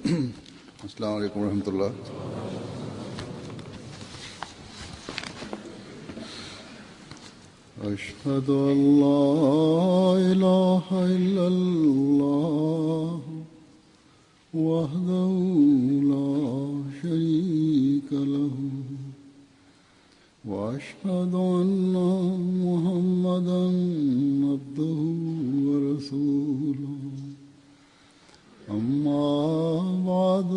अस्सलाम वालेकुम रहमतुल्लाह। अशहदु अल्ला इलाहा इल्लल्लाह वहदहु ला शरीका लहु व अशहदु अन्ना मुहम्मदन अब्दुहु व रसूलुहु। अम्मा बाद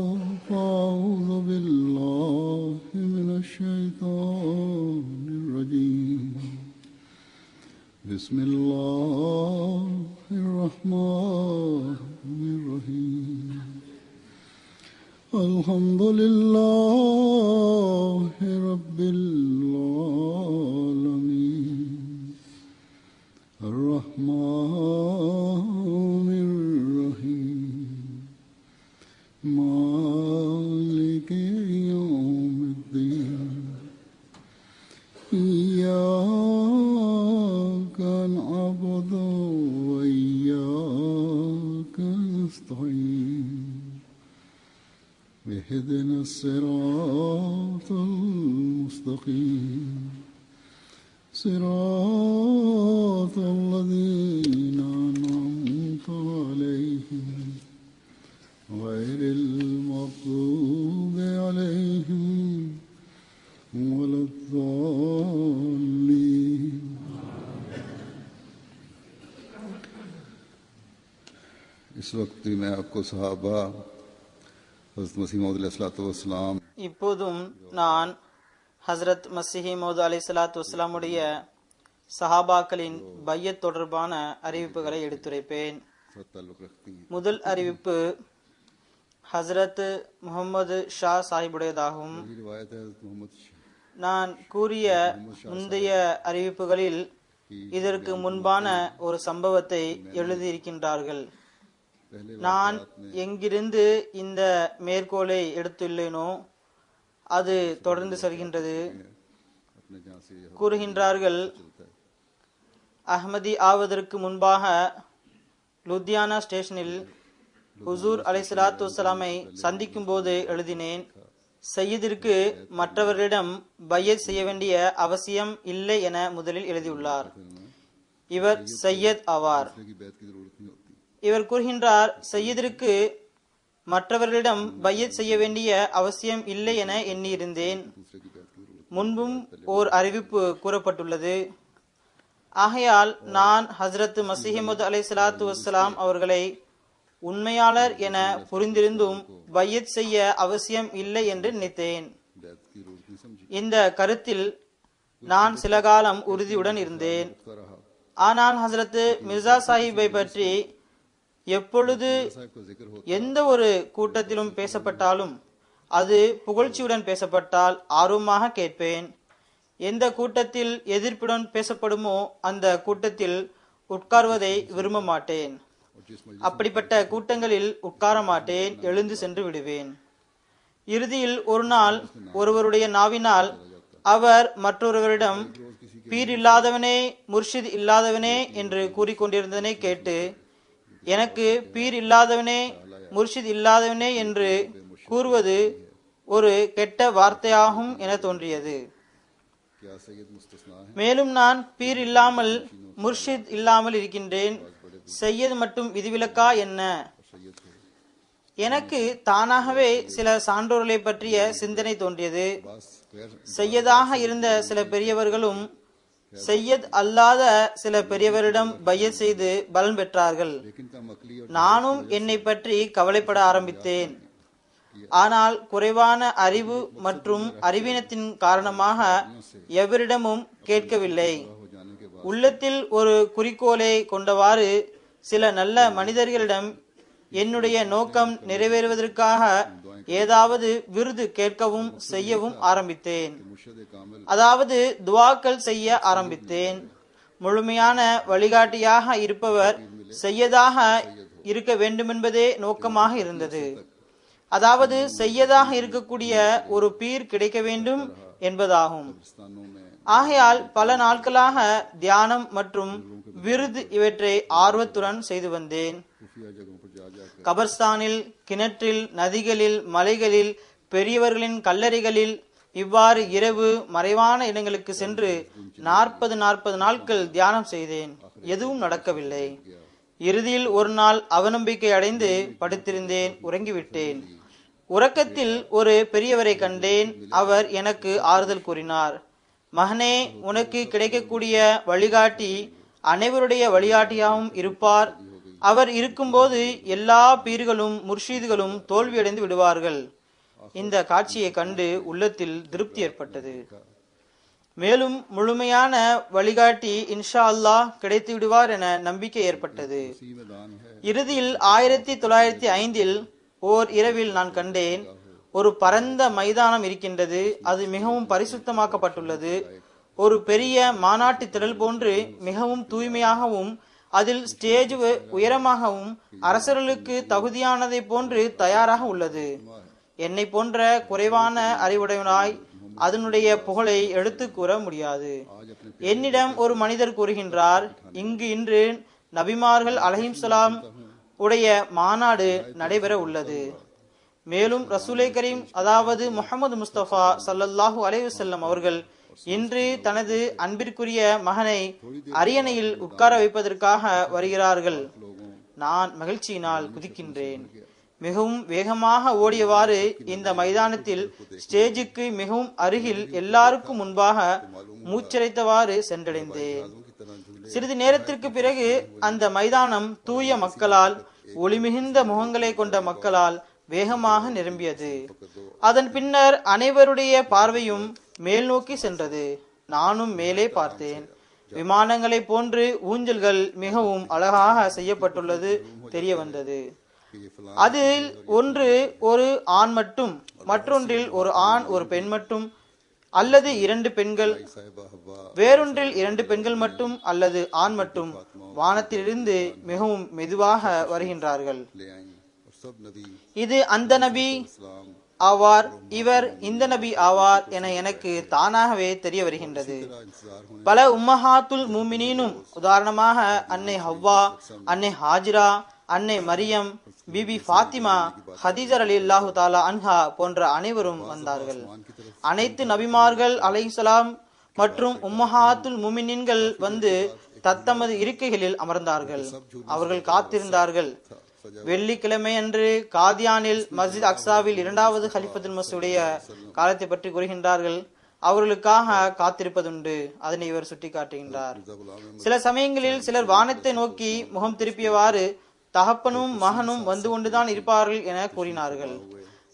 फ़अऊज़ु बिल्लाहि मिनश्शैतानिर रजीम। बिस्मिल्लाहिर रहमानिर रहीम। अल्हम्दुलिल्लाहि रब्बिल आलमीन अर्रहमानिर रहीम मालिकि यौमिद्दीन। इय्याका नअबुदु व इय्याका नस्तईन। इहदिनस सिरातल मुस्तकीम सिरातल लज़ीना अनअमता अलैहिम गैरिल मग़्दूबि अलैहिम वलद्दाल्लीन। इस वक्त मैं आपको सहाबा हज़रत मसीह मौद अलैहिस्सलाम இப்போதும் நான் ஹஸ்ரத் மஸீஹ் மௌத் அலைஹிஸ்ஸலாத்து வஸ்ஸலாமுடைய சஹாபாக்களின் பையத் தொடர்பான அறிவிப்புகளை எடுத்துரைப்பேன். முதல் அறிவிப்பு ஹஸ்ரத் முகமது ஷா சாஹிபுடையதாகும். நான் கூறிய முந்தைய அறிவிப்புகளில் இதற்கு முன்பான ஒரு சம்பவத்தை எழுதியிருக்கின்றார்கள். நான் எங்கிருந்து இந்த மேற்கோளை எடுத்துள்ளேனோ அது தொடர்ந்து செல்கின்றது. கூறுகின்றார்கள், அஹ்மதி ஆவதற்கு முன்பாக லுதியானா ஸ்டேஷனில் ஹுசூர் அலைஹிஸ்ஸலாத்து வஸ்ஸலாமை சந்திக்கும் போது எழுதினேன், சையதிற்கு மற்றவர்களிடம் பையத் செய்ய வேண்டிய அவசியம் இல்லை என முதலில் எழுதியுள்ளார். இவர் சையத் ஆவார். இவர் கூறுகின்றார், சையதிற்கு மற்றவர்களிடம் பையத் செய்ய வேண்டிய அவசியம் இல்லை என எண்ணியிருந்தேன். முன்பும் ஓர் அறிவிப்பு கூறப்பட்டுள்ளது. ஆகையால் நான் ஹஸ்ரத் மஸீஹ் மவ்ஊத் அலைஹிஸ்ஸலாத்து வஸ்ஸலாம் அவர்களை உண்மையாளர் என புரிந்திருந்தும் பையத் செய்ய அவசியம் இல்லை என்று நினைத்தேன். இந்த கருத்தில் நான் சில காலம் உறுதியுடன் இருந்தேன். ஆனால் ஹஸ்ரத் மிர்சா சாஹிப்பை பற்றி எப்பொழுது எந்த ஒரு கூட்டத்திலும் பேசப்பட்டாலும் அது புகழ்ச்சியுடன் பேசப்பட்டால் ஆர்வமாக கேட்பேன். எந்த கூட்டத்தில் எதிர்ப்புடன் பேசப்படுமோ அந்த கூட்டத்தில் உட்கார்வதை விரும்ப மாட்டேன். அப்படிப்பட்ட கூட்டங்களில் உட்கார மாட்டேன், எழுந்து சென்று விடுவேன். இறுதியில் ஒரு நாள் ஒருவருடைய நாவினால் அவர் மற்றொருவரிடம் பீர் இல்லாதவனே, முர்ஷித் இல்லாதவனே என்று கூறிக்கொண்டிருந்ததனை கேட்டு எனக்கு பீர் இல்லாதவனே, முர்ஷித் இல்லாதவனே என்று கூறுவது ஒரு கெட்ட வார்த்தையாகும் என தோன்றியது. மேலும் நான் பீர் இல்லாமல் முர்ஷித் இல்லாமல் இருக்கின்றேன், சையத் மட்டும் விதிவிலக்கா என்ன? எனக்கு தானாகவே சில சான்றோர்களை பற்றிய சிந்தனை தோன்றியது. சையதாக இருந்த சில பெரியவர்களும் சையத் அல்லாத சில பெரியவரிடம் பையத் செய்து பலன் பெற்றார்கள். நானும் என்னை பற்றி கவலைப்பட ஆரம்பித்தேன். ஆனால் குறைவான அறிவு மற்றும் அறிவீனத்தின் காரணமாக எவரிடமும் கேட்கவில்லை. உள்ளத்தில் ஒரு குறிக்கோளை கொண்டவாறு சில நல்ல மனிதர்களிடம் என்னுடைய நோக்கம் நிறைவேறுவதற்காக ஏதாவது விருது கேட்கவும் செய்யவும் ஆரம்பித்தேன். அதாவது துவாக்கள் செய்ய ஆரம்பித்தேன். முழுமையான வழிகாட்டியாக இருப்பவர் செய்யதாக இருக்க வேண்டுமென்பதே நோக்கமாக இருந்தது. அதாவது செய்யதாக இருக்கக்கூடிய ஒரு பீர் கிடைக்க வேண்டும் என்பதாகும். ஆகையால் பல நாட்களாக தியானம் மற்றும் விருது இவற்றை ஆர்வத்துடன் செய்து வந்தேன். கபர்ஸ்தானில், கிணற்றில், நதிகளில், மலைகளில், பெரியவர்களின் கல்லறைகளில் இவ்வாறு இரவு மறைவான இடங்களுக்கு சென்று 40 நாட்கள் தியானம் செய்தேன். எதுவும் நடக்கவில்லை. இறுதியில் ஒரு நாள் அவநம்பிக்கை அடைந்து படுத்திருந்தேன், உறங்கிவிட்டேன். உறக்கத்தில் ஒரு பெரியவரை கண்டேன். அவர் எனக்கு ஆறுதல் கூறினார். மகனே, உனக்கு கிடைக்கக்கூடிய வழிகாட்டி அனைவருடைய வழிகாட்டியாகவும் இருப்பார். அவர் இருக்கும்போது எல்லா பீர்களும் முர்ஷீதுகளும் தோல்வியடைந்து விடுவார்கள். இந்த காட்சியை கண்டு உள்ளத்தில் திருப்தி ஏற்பட்டது. மேலும் முழுமையான வழிகாட்டி இன்ஷா அல்லாஹ் கிடைத்து விடுவார் என நம்பிக்கை ஏற்பட்டது. இறுதியில் 1905 ஓர் இரவில் நான் கண்டேன், ஒரு பரந்த மைதானம் இருக்கின்றது. அது மிகவும் பரிசுத்தமாக்கப்பட்டுள்ளது. ஒரு பெரிய மாநாட்டு திடல் போன்று மிகவும் தூய்மையாகவும் அதில் ஸ்டேஜ் உயரமாகவும் அரசர்களுக்கு தகுதியானதை போன்று தயாராக உள்ளது. என்னை போன்ற குறைவான அறிவுடையவனாய் அதனுடைய புகழை எடுத்து கூற முடியாது. என்னிடம் ஒரு மனிதர் கூறுகின்றார், இங்கு இன்று நபிமார்கள் அலைஹிஸ்ஸலாம் உடைய மாநாடு நடைபெற உள்ளது. மேலும் ரசூலை கரீம் அதாவது முஹம்மது முஸ்தபா ஸல்லல்லாஹு அலைஹி வஸல்லம் அவர்கள் இன்று தனது அன்பிற்குரிய மகனை அரியணையில் உட்கார வைப்பதற்காக வருகிறார்கள். நான் மகிழ்ச்சியினால் குதிக்கின்றேன். மிகவும் வேகமாக ஓடியவாறு இந்த மைதானத்தில் ஸ்டேஜுக்கு மிகவும் அருகில் எல்லாருக்கும் முன்பாக மூச்சரைத்தவாறு சென்றடைந்தேன். சிறிது நேரத்திற்கு பிறகு அந்த மைதானம் தூய மக்களால், ஒளிமிகுந்த முகங்களை கொண்ட மக்களால் வேகமாக நிரம்பியது. அதன் பின்னர் அனைவருடைய பார்வையும் மேல் நோக்கி சென்றது. நானும் மேலே பார்த்தேன். விமானங்களை போன்று ஊஞ்சல்கள் மிகவும் அழகாக செய்யப்பட்டுள்ளது தெரிய வந்தது. அதில் ஒன்று ஒரு ஆண் மட்டும், மற்றொன்றில் ஒரு ஆண் ஒரு பெண் மட்டும், அல்லது 2 பெண்கள், வேறொன்றில் 2 பெண்கள் மட்டும் அல்லது ஆண் மட்டும் வானத்திலிருந்து மிகவும் மெதுவாக வருகின்றார்கள். இது அந்த நபி ஆவார், இவர் இந்த நபி ஆவார் என எனக்கு தானாகவே தெரிய வருகின்றது. பல உம்மஹாத்துல் முஃமினீனும், உதாரணமாக அன்னை ஹவ்வா, அன்னை ஹாஜிரா, அன்னை மரியம், பிபி ஃபாத்திமா, ஹதீஜா ரலியல்லாஹு தஆலா அன்ஹா போன்ற அனைவரும் வந்தார்கள். அனைத்து நபிமார்கள் அலைஹிஸ்ஸலாம் மற்றும் உம்மஹாத்துல் முஃமினீன்கள் வந்து தத்தமது இருக்கைகளில் அமர்ந்தார்கள். அவர்கள் காத்திருந்தார்கள். வெள்ளிக்கிழமை அன்று காதியானில் மஸ்ஜித் அக்ஸாவில் 2வது கலிஃபத்துல் மஸீஹுடைய காலத்தை பற்றி கூறுகின்றார்கள். அவர்களுக்காக காத்திருப்பதுண்டு. அதனை இவர் சுட்டிக்காட்டுகின்றார். சில சமயங்களில் சிலர் வானத்தை நோக்கி முகம் திருப்பியவாறு தகப்பனும் மகனும் வந்து கொண்டுதான் இருப்பார்கள் என கூறினார்கள்.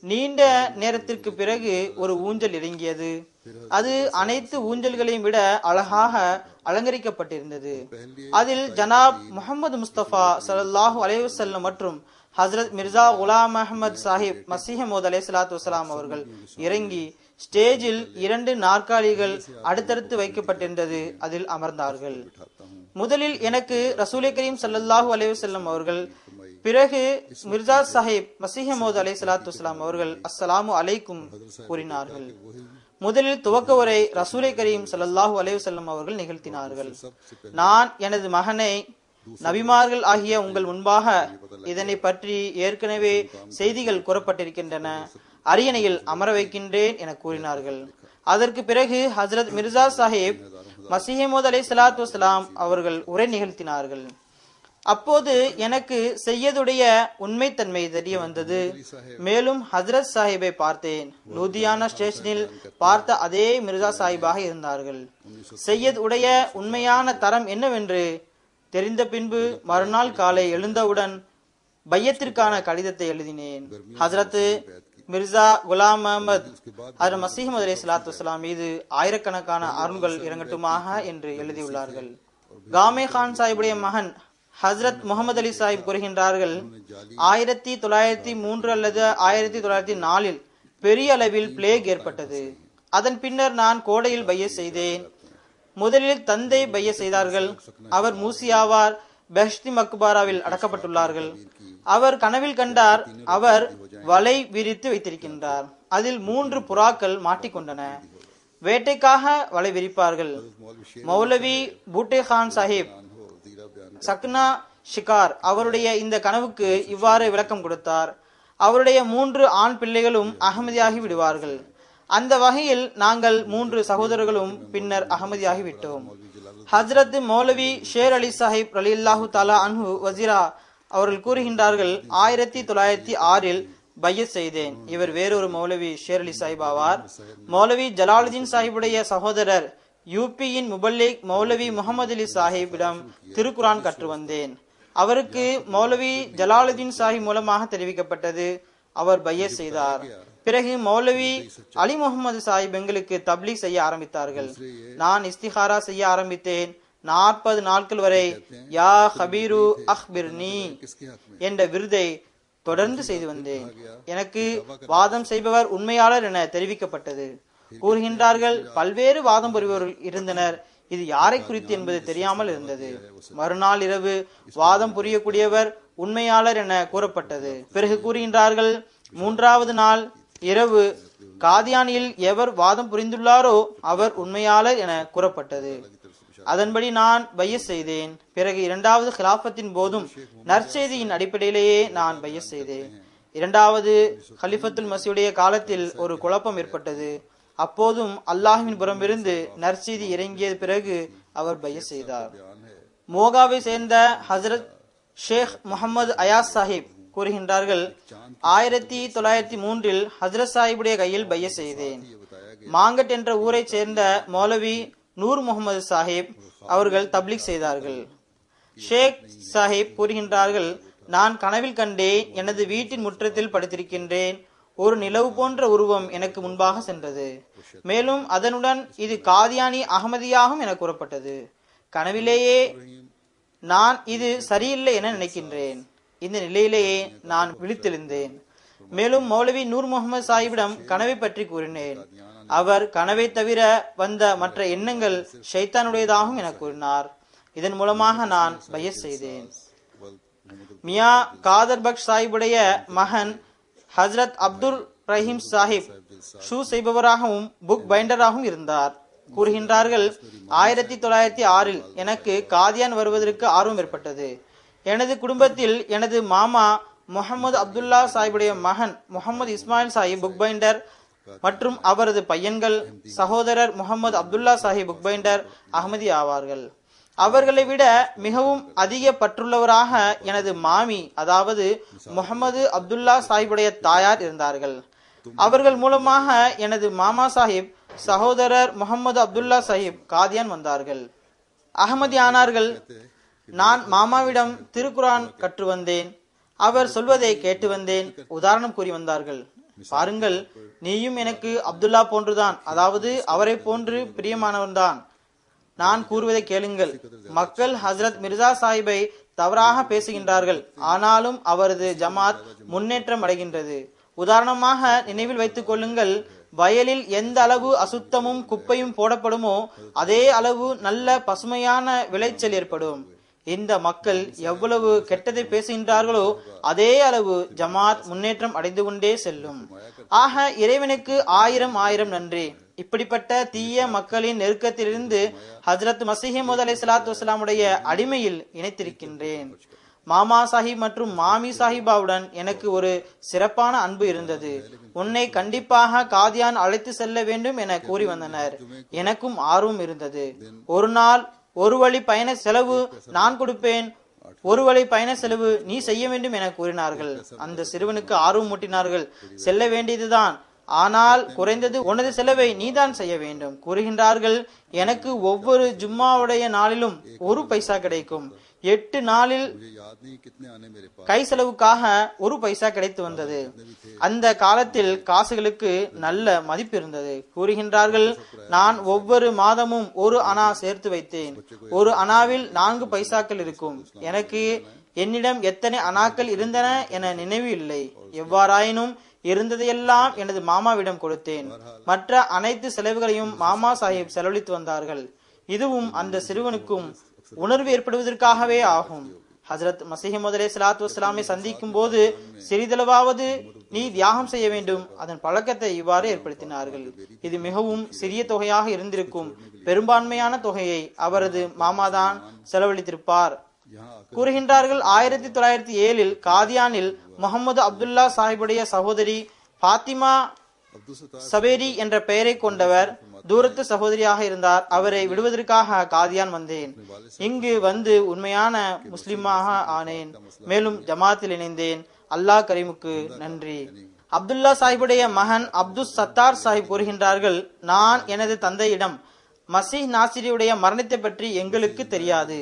நீண்ட நேரத்திற்கு பிறகு ஒரு ஊஞ்சல் இறங்கியது. அது அனைத்து ஊஞ்சல்களையும் விட அழகாக அலங்கரிக்கப்பட்டிருந்தது. அதில் ஜனாப் முஹம்மது முஸ்தபா ஸல்லல்லாஹு அலைஹி வஸல்லம் மற்றும் ஹஜ்ரத் மிர்சா குலாம் அஹ்மத் சாஹிப் மஸீஹ் மவ்ஊத் அலைஹிஸ்ஸலாத்து வஸலாம் அவர்கள் இறங்கி ஸ்டேஜில் 2 நாற்காலிகள் அடுத்தடுத்து வைக்கப்பட்டிருந்தது. அதில் அமர்ந்தார்கள். முதலில் எனக்கு ரசூலை கரீம் ஸல்லல்லாஹு அலைஹி வஸல்லம் அவர்கள், பிறகு மிர்சா சாஹிப் மஸீஹ் மவ்ஊத் அலைஹிஸ்ஸலாத்து வஸலாம் அவர்கள் அஸ்ஸலாமு அலைக்கும் கூறினார்கள். முதலில் துவக்க உரை ரசூலை கரீம் ஸல்லல்லாஹு அலைஹி வஸல்லம் அவர்கள் நிகழ்த்தினார்கள். நான் எனது மகனை நபிமார்கள் ஆகிய உங்கள் முன்பாக இதனை பற்றி ஏற்கனவே செய்திகள் கூறப்பட்டிருக்கின்றன, அரியணையில் அமர வைக்கின்றேன் என கூறினார்கள். அதற்கு பிறகு ஹஜ்ரத் மிர்சா சாஹிப் மஸீஹ் மவ்ஊத் அலைஹிஸ்ஸலாத்து வஸலாம் அவர்கள் உரை நிகழ்த்தினார்கள். அப்போது எனக்கு செய்யதுடைய உண்மைத்தன்மை தெரிய வந்தது. மேலும் ஹஜ்ரத் சாஹிப்பை பார்த்தேன். லூதியானா ஸ்டேஷனில் பார்த்த அதே மிர்சா சாஹிப்பாக இருந்தார்கள். செய்யத் உடைய உண்மையான தரம் என்னவென்று தெரிந்த பின்பு மறுநாள் காலை எழுந்தவுடன் பையத்திற்கான கடிதத்தை எழுதினேன். ஹஜ்ரத் மிர்சா குலாம் அஹ்மத் ஹஜ்ரத் மஸீஹ் மவ்ஊத் அலைஹிஸ்ஸலாத்து வஸலாம் மீது ஆயிரக்கணக்கான அருள்கள் இறங்கட்டுமாக என்று எழுதியுள்ளார்கள். காமே கான் சாஹிபுடைய மகன் ஹஜ்ரத் முகமது அலி சாஹிப் கூறுகின்றார்கள், 1903 அல்லது 1904 பெரிய அளவில் பிளேக் ஏற்பட்டது. அதன் பின்னர் நான் கோடையில் பைய செய்தேன். முதலில் தந்தை பைய செய்தார்கள். அவர் மூசியாவார், பெஹ்ஷ்தி மக்பாராவில் அடக்கப்பட்டுள்ளார்கள். அவர் கனவில் கண்டார், அவர் வலை விரித்து வைத்திருக்கின்றார். அதில் 3 புறாக்கள் மாட்டிக்கொண்டன. வேட்டைக்காக வலை விரிப்பார்கள். மௌலவி பூட்டே கான் சாஹிப் சக்னா ஷிகார் அவருடைய இந்த கனவுக்கு இவ்வாறு விளக்கம் கொடுத்தார். அவருடைய 3 ஆண் பிள்ளைகளும் அகமதியாகி விடுவார்கள். அந்த வகையில் நாங்கள் 3 சகோதரர்களும் பின்னர் அகமதியாகி விட்டோம். ஹஜ்ரத் மௌலவி ஷேர் அலி சாஹிப் ரலியல்லாஹு தஆலா அன்ஹு வஜீரா அவர்கள் கூறுகின்றார்கள், 1906 பையத் செய்தேன். இவர் வேறொரு மௌலவி ஷேர் அலி சாஹிப் ஆவார். மௌலவி ஜலாலுதீன் சாஹிபுடைய சகோதரர் யூபியின் முபல்லிக் மௌலவி முகமது அலி சாஹிப்பிடம் திருக்குரான் கற்று வந்தேன். அவருக்கு மௌலவி ஜலாலுதீன் சாஹிப் மூலமாக தெரிவிக்கப்பட்டது. அவர் பையத் செய்தார். பிறகு மௌலவி அலி முகமது சாஹிப் எங்களுக்கு தப்லீக் செய்ய ஆரம்பித்தார்கள். நான் இஸ்திகாரா செய்ய ஆரம்பித்தேன். 40 நாட்கள் வரை யா ஹபீரு அஹ்பிர்னி என்ற விருதை தொடர்ந்து செய்து வந்தேன். எனக்கு வாதம் செய்பவர் உண்மையாளர் என தெரிவிக்கப்பட்டது. கூறுகின்றார்கள், பல்வேறு வாதம் புரிபவர்கள் இருந்தனர். இது யாரை குறித்து என்பது தெரியாமல் இருந்தது. மறுநாள் இரவு வாதம் புரியக்கூடியவர் உண்மையாளர் என கூறப்பட்டது. பிறகு கூறுகின்றார்கள், 3வது நாள் இரவு காதியானியில் எவர் வாதம் புரிந்துள்ளாரோ அவர் உண்மையாளர் என கூறப்பட்டது. அதன்படி நான் பையத் செய்தேன். பிறகு 2வது ஹிலாஃபத்தின் போதும் நற்செய்தியின் அடிப்படையிலேயே நான் பையத் செய்தேன். 2வது ஹலிஃபத்துல் மசீஹுடைய காலத்தில் ஒரு குழப்பம் ஏற்பட்டது. அப்போதும் அல்லாஹ்வின் புறமிருந்து நற்செய்தி இறங்கிய பிறகு அவர் பையத் செய்தார். மோகாவை சேர்ந்த ஹசரத் ஷேக் முகமது அயாஸ் சாஹிப் கூறுகின்றார்கள், 1903 ஹசரத் சாஹிபுடைய கையில் பையத் செய்தேன். மாங்கட் என்ற ஊரை சேர்ந்த மௌலவி நூர் முகமது சாஹிப் அவர்கள் தப்லீக் செய்தார்கள். ஷேக் சாஹிப் கூறுகின்றார்கள், நான் கனவில் கண்டேன். எனது வீட்டின் முற்றத்தில் படுத்திருக்கின்றேன். ஒரு நிலவு போன்ற உருவம் எனக்கு முன்பாக சென்றது. மேலும் அதனுடன் இது காதியானி அகமதியாகும் என கூறப்பட்டது. கனவிலேயே நான் இது சரியில்லை என நினைக்கின்றேன். இந்த நிலையிலேயே நான் விழித்தெழுந்தேன். மேலும் மௌலவி நூர் முகமது சாஹிபிடம் கனவை பற்றி கூறினேன். அவர் கனவை தவிர வந்த மற்ற எண்ணங்கள் ஷைத்தானுடையதாகும் என கூறினார். இதன் மூலமாக நான் பையத் செய்தேன். மியா காதர் பக்ஷ் சாஹிபுடைய மகன் ஹஜ்ரத் அப்துல் ரஹீம் சாஹிப் ஷூ செய்பவராகவும் புக் பைண்டராகவும் இருந்தார். கூறுகின்றார்கள், 1906 எனக்கு காதியான் வருவதற்கு ஆர்வம் ஏற்பட்டது. எனது குடும்பத்தில் எனது மாமா முகமது அப்துல்லா சாஹிபுடைய மகன் முகமது இஸ்மாயில் சாஹிப் புக் பைண்டர் மற்றும் அவரது பையன்கள் சகோதரர் முகமது அப்துல்லா சாஹிப் புக் பைண்டர் அகமதி ஆவார்கள். அவர்களை விட மிகவும் அதிக பற்றுள்ளவராக எனது மாமி அதாவது முகமது அப்துல்லா சாஹிபுடைய தாயார் இருந்தார்கள். அவர்கள் மூலமாக எனது மாமா சாஹிப் சகோதரர் முகமது அப்துல்லா சாஹிப் காதியான் வந்தார்கள், அகமதி ஆனார்கள். நான் மாமாவிடம் திருக்குரான் கற்று வந்தேன். அவர் சொல்வதை கேட்டு வந்தேன். உதாரணம் கூறி வந்தார்கள். பாருங்கள், நீயும் எனக்கு அப்துல்லா போன்றுதான், அதாவது அவரை போன்று பிரியமானவன்தான். நான் கூறுவதை கேளுங்கள். மக்கள் ஹசரத் மிர்சா சாஹிபை தவறாக பேசுகின்றார்கள். ஆனாலும் அவரது ஜமாத் முன்னேற்றம் அடைகின்றது. உதாரணமாக நினைவில் வைத்துக் கொள்ளுங்கள், வயலில் எந்த அளவு அசுத்தமும் குப்பையும் போடப்படுமோ அதே அளவு நல்ல பசுமையான விளைச்சல் ஏற்படும். இந்த மக்கள் எவ்வளவு கெட்டதை பேசுகின்றார்களோ அதே அளவு ஜமாத் முன்னேற்றம் அடைந்து கொண்டே செல்லும். ஆக இறைவனுக்கு 1000 நன்றி. இப்படிப்பட்ட தீய மக்களின் நெருக்கத்திலிருந்து ஹஜ்ரத் மசீஹ் மவ்ஊத் அலைஹிஸ்ஸலாத்து வஸ்ஸலாமுடைய அடிமையில் இணைத்திருக்கின்றேன். மாமா சாஹிப் மற்றும் மாமி சாஹிபாவுடன் எனக்கு ஒரு சிறப்பான அன்பு இருந்தது. உன்னை கண்டிப்பாக காதியான் அழைத்து செல்ல வேண்டும் என கூறி வந்தனர். எனக்கும் ஆர்வம் இருந்தது. ஒரு நாள் ஒரு வழி பயண செலவு நான் கொடுப்பேன், ஒரு வழி பயண செலவு நீ செய்ய வேண்டும் என கூறினார்கள். அந்த சிறுவனுக்கு ஆர்வம் மூட்டினார்கள். செல்ல வேண்டியதுதான், ஆனால் குறைந்தது உனது செலவை நீதான் செய்ய வேண்டும் கூறுகின்றார்கள். எனக்கு ஒவ்வொரு ஜும்மாவுடைய நாளிலும் 1 பைசா கிடைக்கும். 8 நாளில் கை செலவுக்காக 1 பைசா கிடைத்து வந்தது. அந்த காலத்தில் காசுகளுக்கு நல்ல மதிப்பு இருந்தது. கூறுகின்றார்கள், நான் ஒவ்வொரு மாதமும் 1 அணா சேர்த்து வைத்தேன். 1 அணாவில் 4 பைசாக்கள் இருக்கும். எனக்கு என்னிடம் எத்தனை அணாக்கள் இருந்தன என நினைவு இல்லை. எவ்வாறாயினும் இருந்ததையெல்லாம் எனது மாமாவிடம் கொடுத்தேன். மற்ற அனைத்து செலவுகளையும் மாமா சாஹிப் செலவழித்து வந்தார்கள். இதுவும் அந்த சிறுவனுக்கும் உணர்வு ஏற்படுவதற்காகவே ஆகும். ஹஜ்ரத் மசீஹ் மவ்ஊத் அலைஹிஸ்ஸலாத்து வஸ்ஸலாமை சந்திக்கும் போது சிறிதளவாவது நீ தியாகம் செய்ய வேண்டும். அதன் பழக்கத்தை இவ்வாறு ஏற்படுத்தினார்கள். இது மிகவும் சிறிய தொகையாக இருந்திருக்கும். பெரும்பான்மையான தொகையை அவரது மாமாதான் செலவழித்திருப்பார். கூறுகின்றார்கள், 1907 காதியானில் முகமது அப்துல்லா சாஹிபுடைய சகோதரி பாத்திமா சபேரி என்ற பெயரை கொண்டவர் தூரத்து சகோதரியாக இருந்தார். அவரை விடுவதற்காக காதியான் வந்தேன். இங்கு வந்து உண்மையான முஸ்லிமாக ஆனேன். மேலும் ஜமாத்தில் இணைந்தேன். அல்லாஹ் கரீமுக்கு நன்றி. அப்துல்லா சாஹிபுடைய மகன் அப்துல் சத்தார் சாஹிப் கூறுகின்றார்கள், நான் எனது தந்தையிடம் மசீஹ் நாசிரியுடைய மரணத்தை பற்றி எங்களுக்கு தெரியாது,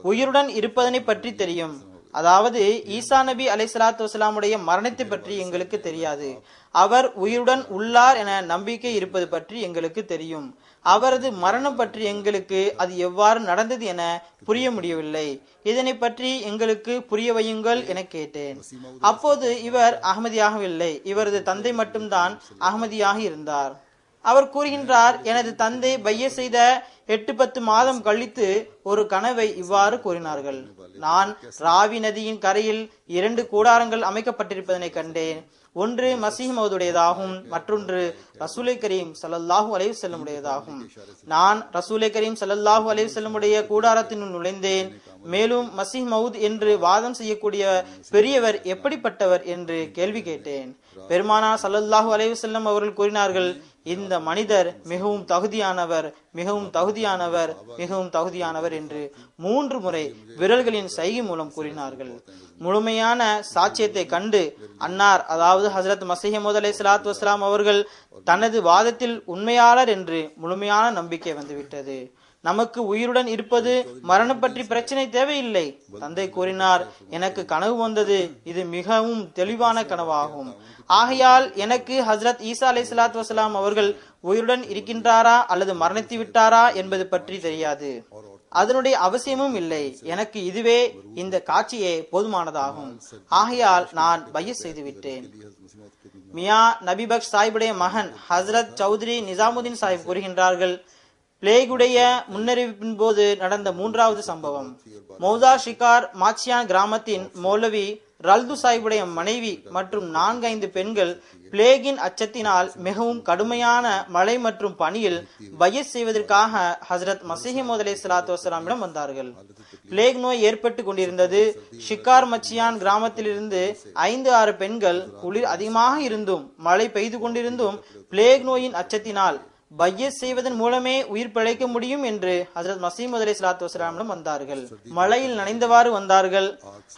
உயிருடன் இருப்பதனை பற்றி தெரியும். அதாவது ஈசா நபி அலைஹிஸ்ஸலாத்து வஸலாமுடைய மரணத்தை பற்றி எங்களுக்கு தெரியாது. அவர் உயிருடன் உள்ளார் என நம்பிக்கை இருப்பது பற்றி எங்களுக்கு தெரியும். அவரது மரணம் பற்றி எங்களுக்கு அது எவ்வாறு நடந்தது என புரிய முடியவில்லை. இதனை பற்றி எங்களுக்கு புரிய வையுங்கள் என கேட்டேன். அப்போது இவர் அகமதியாகவில்லை, இவரது தந்தை மட்டும்தான் அகமதியாக இருந்தார். அவர் கூறுகின்றார், எனது தந்தை பைய செய்த 8-10 மாதம் கழித்து ஒரு கனவை இவ்வாறு கூறினார்கள். நான் ராவி நதியின் கரையில் 2 கூடாரங்கள் அமைக்கப்பட்டிருப்பதனை கண்டேன். ஒன்று மசீஹ் மவ்ஊதுடையதாகும், மற்றொன்று ரசூலை கரீம் ஸல்லல்லாஹு அலைஹி வஸல்லம் உடையதாகும். நான் ரசூலை கரீம் ஸல்லல்லாஹு அலைஹி வஸல்லம் உடைய கூடாரத்தினுள் நுழைந்தேன். மேலும் மசீஹ் மவ்ஊத் என்று வாதம் செய்யக்கூடிய பெரியவர் எப்படிப்பட்டவர் என்று கேள்வி கேட்டேன். பெருமானார் ஸல்லல்லாஹு அலைஹி வஸல்லம் அவர்கள் கூறினார்கள், இந்த மனிதர் மிகவும் தகுதியானவர், மிகவும் தகுதியானவர், மிகவும் தகுதியானவர் என்று 3 முறை விரல்களின் சைகை மூலம் கூறினார்கள். முழுமையான சாட்சியத்தை கண்டு அன்னார், அதாவது ஹஜ்ரத் மஸீஹ் மவ்ஊத் அலைஹிஸ்ஸலாத்து வஸ்ஸலாம் அவர்கள் தனது வாதத்தில் உண்மையாளர் என்று முழுமையான நம்பிக்கை வந்துவிட்டது. நமக்கு உயிருடன் இருப்பது மரணம் பற்றி பிரச்சனை தேவையில்லை. தந்தை கூறினார், எனக்கு கனவு வந்தது, இது மிகவும் தெளிவான கனவாகும். ஆகையால் எனக்கு ஹஜ்ரத் ஈசா அலைஹிஸ்ஸலாத்து வஸ்ஸலாம் அவர்கள் உயிருடன் இருக்கின்றாரா அல்லது மரணித்து விட்டாரா என்பது பற்றி தெரியாது. அதனுடைய அவசியமும் இல்லை. எனக்கு இதுவே, இந்த காட்சியே போதுமானதாகும். ஆகையால் நான் பையத் செய்து விட்டேன். மியா நபிபக்ஷ் சாஹிபுடைய மகன் ஹஜ்ரத் சௌத்ரி நிசாமுதீன் சாஹிப் கூறுகின்றார்கள், பிளேகுடைய முன்னறிவிப்பின் போது நடந்த 3வது சம்பவம். மௌதா ஷிகார் மாச்சியான் கிராமத்தின் மௌலவி ரல்து சாஹிபுடைய மனைவி மற்றும் 4-5 பெண்கள் பிளேகின் அச்சத்தினால் மிகவும் கடுமையான மழை மற்றும் பனியில் பையத் செய்வதற்காக ஹஜ்ரத் மஸீஹ் மவ்ஊத் அலைஹிஸ்ஸலாத்து வஸ்ஸலாமிடம் வந்தார்கள். பிளேக் நோய் ஏற்பட்டு கொண்டிருந்தது. ஷிகார் மச்சியான் கிராமத்திலிருந்து 5-6 பெண்கள் குளிர் அதிகமாக இருந்தும் மழை பெய்து கொண்டிருந்தும் பிளேக் நோயின் அச்சத்தினால் பையத் செய்வதன் மூலமே உயிர் பிழைக்க முடியும் என்று ஹஜ்ரத் மஸீஹ் மவ்ஊத் அலைஹிஸ்ஸலாத்து வஸ்ஸலாமிடம் வந்தார்கள். மழையில் நனைந்தவாறு வந்தார்கள்.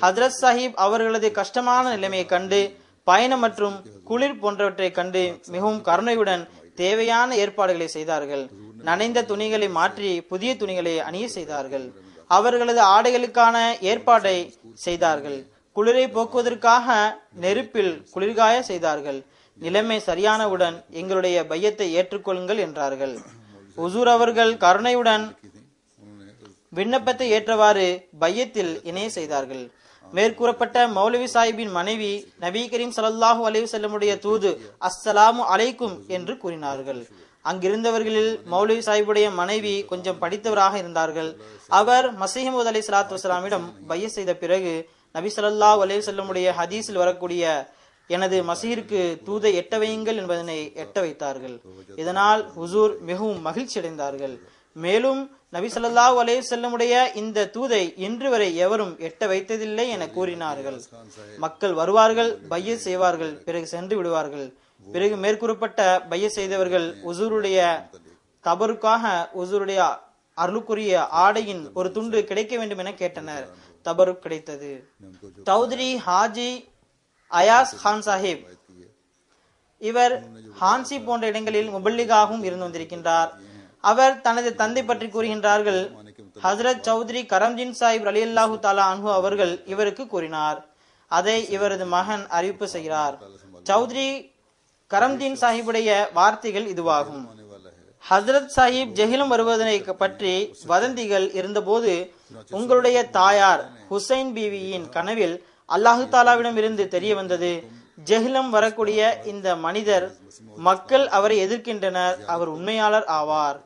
ஹஜ்ரத் சாஹிப் அவர்களது கஷ்டமான நிலைமையை கண்டு, பயணம் மற்றும் குளிர் போன்றவற்றை கண்டு மிகவும் கருணையுடன் தேவையான ஏற்பாடுகளை செய்தார்கள். நனைந்த துணிகளை மாற்றி புதிய துணிகளை அணிய செய்தார்கள். அவர்களது ஆடைகளுக்கான ஏற்பாடை செய்தார்கள். குளிரை போக்குவதற்காக நெருப்பில் குளிர்காய செய்தார்கள். நிலைமை சரியானவுடன் எங்களுடைய பையத்தை ஏற்றுக்கொள்ளுங்கள் என்றார்கள். ஹுசூர் அவர்கள் கருணையுடன் விண்ணப்பத்தை ஏற்றவாறு பையத்தில் இணைய செய்தார்கள். மேற்கூறப்பட்ட மௌலவி சாஹிபின் மனைவி நபி கரீம் ஸல்லல்லாஹு அலைஹி வஸல்லமுடைய தூது அஸ்ஸலாமு அலைக்கும் என்று கூறினார்கள். அங்கிருந்தவர்களில் மௌலவி சாஹிபுடைய மனைவி கொஞ்சம் படித்தவராக இருந்தார்கள். அவர் மஸீஹ் மவ்ஊத் அலைஹிஸ்ஸலாத்து வஸ்ஸலாமிடம் பையத் செய்த பிறகு நபி ஸல்லல்லாஹு அலைஹி வஸல்லமுடைய ஹதீஸில் வரக்கூடிய எனது மசீருக்கு தூதை எட்ட வையுங்கள் என்பதனை எட்ட வைத்தார்கள். இதனால் ஹுசூர் மிகவும் மகிழ்ச்சி அடைந்தார்கள். மேலும் நபி ஸல்லல்லாஹு அலைஹி வஸல்லமுடைய இந்த தூதை இன்று வரை எவரும் எட்ட வைத்ததில்லை என கூறினார்கள். மக்கள் வருவார்கள், பையத் செய்வார்கள், பிறகு சென்று விடுவார்கள். பிறகு மேற்கூறப்பட்ட பையத் செய்தவர்கள் ஹுசூருடைய தபருக்காக ஹுசூருடைய அருளுக்குரிய ஆடையின் ஒரு துண்டு கிடைக்க வேண்டும் என கேட்டனர். தபருக் கிடைத்தது. சௌத்ரி ஹாஜி அயாஸ் கான் சாஹிப், இவர் ஹான்சி போன்ற இடங்களில் முபல்லிகாகவும் இருந்து வந்திருக்கின்றார். அவர் தனது தந்தை பற்றி கூறுகின்றார்கள், ஹஜ்ரத் சௌத்ரி கரம்தீன் சாஹிப் ரலியல்லாஹு தஆலா அன்ஹு அவர்கள் இவருக்கு கூறினார். அதை இவரது மகன் அறிவிப்பு செய்கிறார். சௌத்ரி கரம்தீன் சாஹிபுடைய வார்த்தைகள் இதுவாகும். ஹஜ்ரத் சாஹிப் ஜெஹிலும் வருவதனை பற்றி வதந்திகள் இருந்தபோது உங்களுடைய தாயார் ஹுசைன் பீவியின் கனவில் அல்லாஹு தாலாவிடம் இருந்து தெரிய வந்தது, ஜெஹிலம் வரக்கூடிய இந்த மனிதர், மக்கள் அவரை எதிர்க்கின்றனர், அவர் உண்மையாளர் ஆவார்.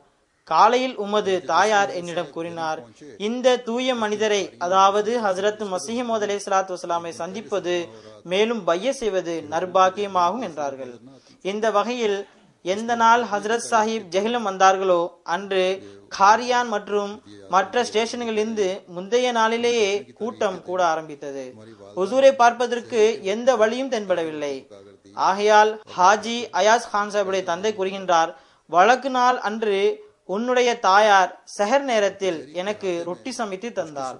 காலையில் உமது தாயார் என்னிடம் கூறினார், இந்த தூய மனிதரை, அதாவது ஹஜ்ரத் மஸீஹ் மவ்ஊத் அலைஹிஸ்ஸலாத்து வஸ்ஸலாமை சந்திப்பது மேலும் பையத் செய்வது நற்பாக்கியமாகும் என்றார்கள். இந்த வகையில் எந்த நாள் ஹசரத் சாஹிப் ஜெஹிலம் வந்தார்களோ அன்று காரியான் மற்றும் மற்ற ஸ்டேஷன்களிலிருந்து முந்தைய நாளிலேயே கூட்டம் கூட ஆரம்பித்தது. ஹுசூரை பார்ப்பதற்கு எந்த வழியும் தென்படவில்லை. ஆகையால் ஹாஜி அயாஸ் கான் சாஹிபுடைய தந்தை கூறுகின்றார், வழக்கு நாள் அன்று உன்னுடைய தாயார் செஹர் நேரத்தில் எனக்கு ரொட்டி சமைத்து தந்தார்.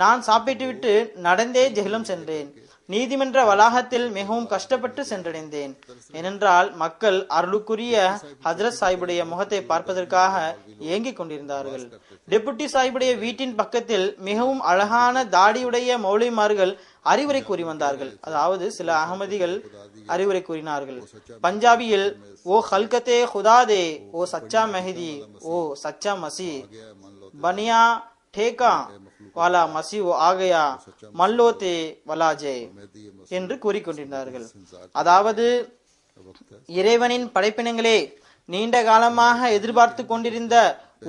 நான் சாப்பிட்டுவிட்டு நடந்தே ஜெஹிலம் சென்றேன். நீதிமன்ற வளாகத்தில் மிகவும் கஷ்டப்பட்டு சென்றடைந்தேன். ஏனென்றால் மக்கள் அருளுக்குரிய ஹஜ்ரத் சாஹிபுடைய முகத்தை பார்ப்பதற்காக ஏங்கிக் கொண்டிருந்தார்கள். டெபுட்டி சாஹிபுடைய வீட்டின் பக்கத்தில் மிகவும் அழகான தாடியுடைய மௌலிமார்கள் அறிவுரை கூறி வந்தார்கள். அதாவது சில அகமதிகள் அறிவுரை கூறினார்கள். பஞ்சாபியில், ஓ ஹல்கத்தே குதாதே, ஓ சச்சா மெஹதி, ஓ சச்சா மசி, பனியா டேகா வாலா மசி ஓ ஆகையா மல்லோத்தே வலாஜே என்று கூறிக்கொண்டிருந்தார்கள். அதாவது, இறைவனின் படைப்பினங்களே, நீண்ட காலமாக எதிர்பார்த்து கொண்டிருந்த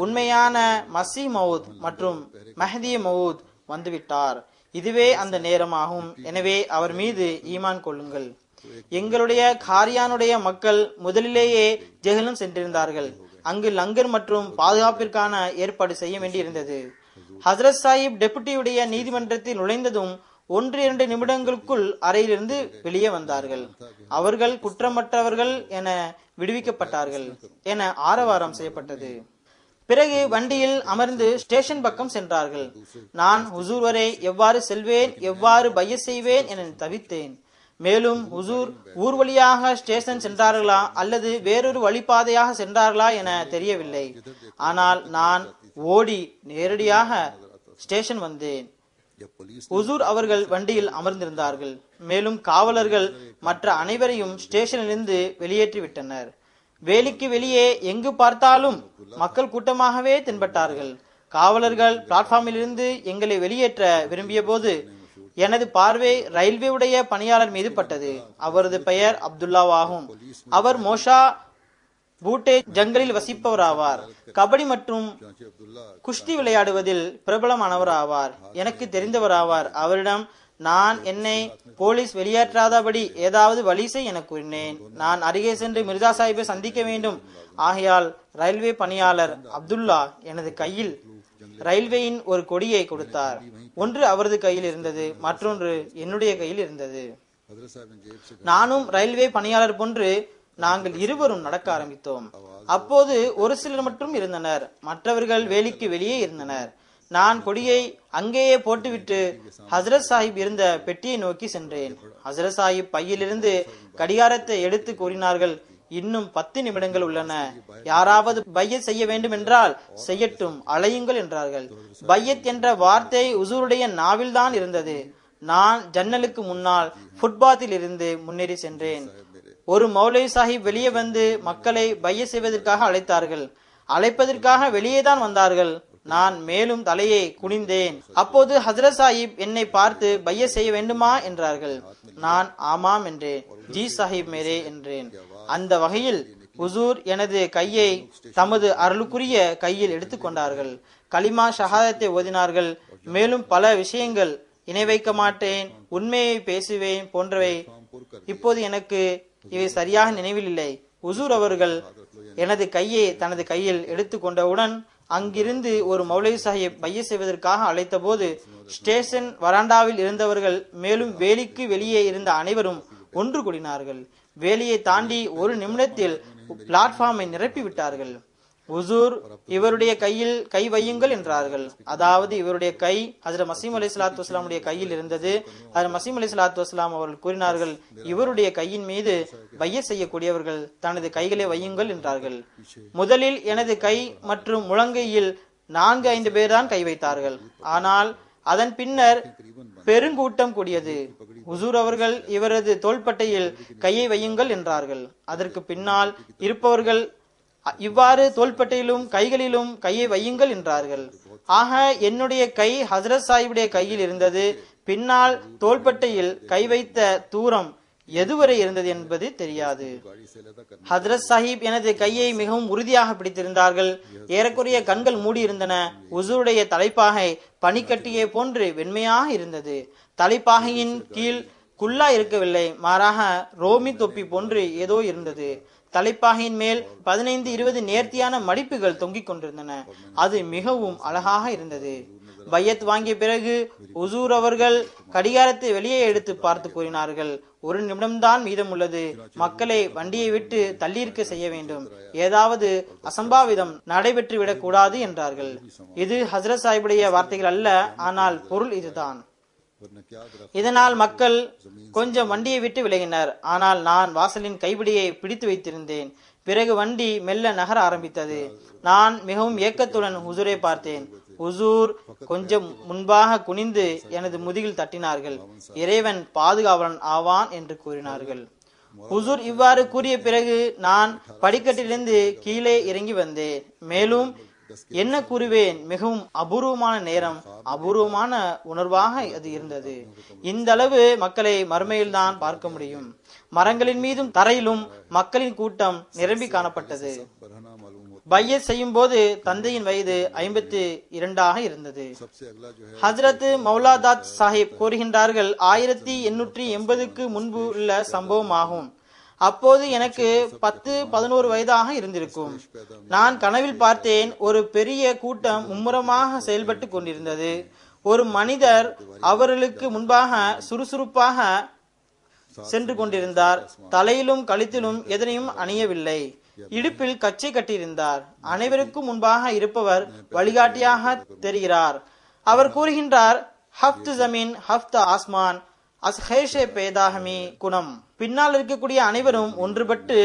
உண்மையான மசி மவுத் மற்றும் மஹதி மவுத் வந்துவிட்டார். இதுவே அந்த நேரமாகும். எனவே அவர் மீது ஈமான் கொள்ளுங்கள். எங்களுடைய காரியானுடைய மக்கள் முதலிலேயே ஜெஹலம் சென்றிருந்தார்கள். அங்கு லங்கர் மற்றும் பாதுகாப்பிற்கான ஏற்பாடு செய்ய வேண்டியிருந்தது. ஹசரத் சாஹிப் டெபுட்டியுடைய நீதிமன்றத்தில் நுழைந்ததும் 1-2 நிமிடங்களுக்குள் அறையிலிருந்து வெளியே வந்தார்கள். அவர்கள் குற்றமற்றவர்கள் என விடுவிக்கப்பட்டார்கள் என ஆரவாரம் செய்யப்பட்டது. பிறகு வண்டியில் அமர்ந்து ஸ்டேஷன் பக்கம் சென்றார்கள். நான் ஹுசூர் வரை எவ்வாறு செல்வேன், எவ்வாறு பையத் செய்வேன் என தவித்தேன். மேலும் ஹுசூர் ஊர் வழியாக ஸ்டேஷன் சென்றார்களா அல்லது வேறொரு வழிபாதையாக சென்றார்களா என தெரியவில்லை. ஆனால் நான் ஓடி நேரடியாக ஸ்டேஷன் வந்தேன். ஹுசூர் அவர்கள் வண்டியில் அமர்ந்திருந்தார்கள். மேலும் காவலர்கள் மற்ற அனைவரையும் ஸ்டேஷனிலிருந்து வெளியேற்றி விட்டனர். வேலிக்கு வெளியே எங்கு பார்த்தாலும் மக்கள் கூட்டமாகவே தென்பட்டார்கள். காவலர்கள் பிளாட்ஃபார்மில் இருந்து எங்களை வெளியேற்ற விரும்பிய போது எனது பார்வை ரயில்வே உடைய பணியாளர் மீது பட்டது. அவரது பெயர் அப்துல்லாவாகும். அவர் மோஷா பூட்டே ஜங்கலில் வசிப்பவர் ஆவார். கபடி மற்றும் குஸ்தி விளையாடுவதில் பிரபலமானவர் ஆவார். எனக்கு தெரிந்தவர் ஆவார். அவரிடம் நான் என்னை போலீஸ் வெளியேற்றாதபடி ஏதாவது வழி செய் என கூறினேன். நான் அருகே சென்று மிர்சா சாஹிப்பை சந்திக்க வேண்டும். ஆகையால் ரயில்வே பணியாளர் அப்துல்லா எனது கையில் ரயில்வேயின் ஒரு கொடியை கொடுத்தார். ஒன்று அவரது கையில் இருந்தது, மற்றொன்று என்னுடைய கையில் இருந்தது. நானும் ரயில்வே பணியாளர் போன்று நாங்கள் இருவரும் நடக்க ஆரம்பித்தோம். அப்போது ஒரு சிலர் மட்டும் இருந்தனர், மற்றவர்கள் வேலிக்கு வெளியே இருந்தனர். நான் கொடியை அங்கேயே போட்டுவிட்டு ஹசரத் சாஹிப் இருந்த பெட்டியை நோக்கி சென்றேன். ஹசரத் சாஹிப் பையிலிருந்து கடிகாரத்தை எடுத்து கூறினார்கள், இன்னும் 10 நிமிடங்கள் உள்ளன. யாராவது பையத் செய்ய வேண்டும் என்றால் செய்யட்டும், அழையுங்கள் என்றார்கள். பையத் என்ற வார்த்தை ஹுசூருடைய நாவில்தான் இருந்தது. நான் ஜன்னலுக்கு முன்னால் ஃபுட்பாத்தில் இருந்து முன்னேறி சென்றேன். ஒரு மௌலவி சாஹிப் வெளியே வந்து மக்களை பையத் செய்வதற்காக அழைத்தார்கள். அழைப்பதற்காக வெளியேதான் வந்தார்கள். நான் மேலும் தலையை குனிந்தேன். அப்போது ஹசரத் சாஹிப் என்னை பார்த்து பையத் செய்ய வேண்டுமா என்றார்கள். நான் ஆமாம் என்றேன். ஜி சாஹிப் மேரே என்றேன். அந்த வகையில் ஹுசூர் எனது கையை தமது அருளுக்குரிய கையில் எடுத்துக்கொண்டார்கள். கலிமா ஷஹாதத்தை ஓதினார்கள். மேலும் பல விஷயங்கள், இணை வைக்க மாட்டேன், உண்மையை பேசுவேன் போன்றவை இப்போது எனக்கு இவை சரியாக நினைவில் இல்லை. ஹுசூர் அவர்கள் எனது கையை தனது கையில் எடுத்துக்கொண்டவுடன் அங்கிருந்து ஒரு மௌலவி சாஹிப் பையத் செய்வதற்காக அழைத்த போது ஸ்டேஷன் வராண்டாவில் இருந்தவர்கள் மேலும் வேலிக்கு வெளியே இருந்த அனைவரும் ஒன்று கூடினார்கள். வேலியை தாண்டி ஒரு நிமிடத்தில் பிளாட்ஃபார்மை நிரப்பி விட்டார்கள். ஹுசூர் இவருடைய கையில் கை வையுங்கள் என்றார்கள். அதாவது இவருடைய கை ஹஜ்ரத் மசீம் அலைஹிஸ்ஸலாத்து வஸ்ஸலாமுடைய கையில் இருந்தது. ஹஜ்ரத் மசீம் அலைஹிஸ்ஸலாத்து வஸ்ஸலாம் அவர்கள் கூறினார்கள், இவருடைய கையின் மீது பையத் செய்யக்கூடியவர்கள் தனது கைகளை வையுங்கள் என்றார்கள். முதலில் எனது கை மற்றும் முழங்கையில் 4-5 பேர் தான் கை வைத்தார்கள். ஆனால் அதன் பின்னர் பெருங்கூட்டம் கூடியது. ஹுசூர் அவர்கள் இவரது தோள்பட்டையில் கையை வையுங்கள் என்றார்கள். அதற்கு பின்னால் இருப்பவர்கள் இவ்வாறு தோள்பட்டையிலும் கைகளிலும் கையை வையுங்கள் என்றார்கள். ஆக என்னுடைய கை ஹசரத் சாஹிபுடைய கையில் இருந்தது. பின்னால் தோள்பட்டையில் கை வைத்த தூரம் எதுவரை இருந்தது என்பது தெரியாது. ஹஜ்ரத் சாஹிப் எனது கையை மிகவும் உறுதியாக பிடித்திருந்தார்கள். ஏறக்குறைய கண்கள் மூடியிருந்தன. ஹுசூருடைய தலைப்பாகை பனிக்கட்டியை போன்று வெண்மையாக இருந்தது. தலைப்பாகையின் கீழ் குல்லா இருக்கவில்லை, மாறாக ரோமி தொப்பி போன்று ஏதோ இருந்தது. தலைப்பாகையின் மேல் 15-20 நேர்த்தியான மடிப்புகள் தொங்கிக் கொண்டிருந்தன. அது மிகவும் அழகாக இருந்தது. பையத் வாங்கிய பிறகு உசூர் அவர்கள் கடிகாரத்தை வெளியே எடுத்து பார்த்து கூறினார்கள், 1 நிமிடம்தான் மீதம் உள்ளது. மக்களை வண்டியை விட்டு தள்ளியிருக்க செய்ய வேண்டும். ஏதாவது அசம்பாவிதம் நடைபெற்று விடக் கூடாது என்றார்கள். இது ஹசரத் சாஹிபுடைய வார்த்தைகள் அல்ல, ஆனால் பொருள் இதுதான். இதனால் மக்கள் கொஞ்சம் வண்டியை விட்டு விலகினர். ஆனால் நான் வாசலின் கைப்பிடியை பிடித்து வைத்திருந்தேன். பிறகு வண்டி மெல்ல நகர ஆரம்பித்தது. நான் மிகவும் ஏக்கத்துடன் ஹுசூரை பார்த்தேன். ஹுசூர் கொஞ்சம் முன்பாக குனிந்து எனது முதுகில் தட்டினார்கள். இறைவன் பாதுகாவலன் ஆவான் என்று கூறினார்கள். ஹுசூர் இவ்வாறு கூறிய பிறகு நான் படிக்கட்டிலிருந்து கீழே இறங்கி வந்தேன். மேலும் என்ன கூறுவேன், மிகவும் அபூர்வமான நேரம், அபூர்வமான உணர்வாக அது இருந்தது. இந்த அளவு மக்களை மறுமையில் தான் பார்க்க முடியும். மரங்களின் மீதும் தரையிலும் மக்களின் கூட்டம் நிரம்பி காணப்பட்டது. பையத் செய்யும் போது தந்தையின் வயது 52 இருந்தது. ஹஜ்ரத் மௌலாதாத் சாஹிப் கூறுகின்றார்கள், 1880க்கு முன்பு உள்ள சம்பவம் ஆகும். அப்போது எனக்கு 10-11 வயதாக இருந்திருக்கும். நான் கனவில் பார்த்தேன், ஒரு பெரிய கூட்டம் மும்முரமாக செயல்பட்டு கொண்டிருந்தது. ஒரு மனிதர் அவர்களுக்கு முன்பாக சுறுசுறுப்பாக சென்று கொண்டிருந்தார். தலையிலும் கழுத்திலும் எதனையும் அணியவில்லை. இடுப்பில் கச்சை கட்டியிருந்தார். அனைவருக்கும் முன்பாக இருப்பவர் வழிகாட்டியாக தெரிகிறார். அவர் கூறுகின்றார், ஹஃப்த் ஜமீன் ஹஃப்த் ஆஸ்மான் அஸ்ஹேஷே பேதாஹமி குணம். பின்னால் இருக்கக்கூடிய அனைவரும் ஒன்றுபட்டு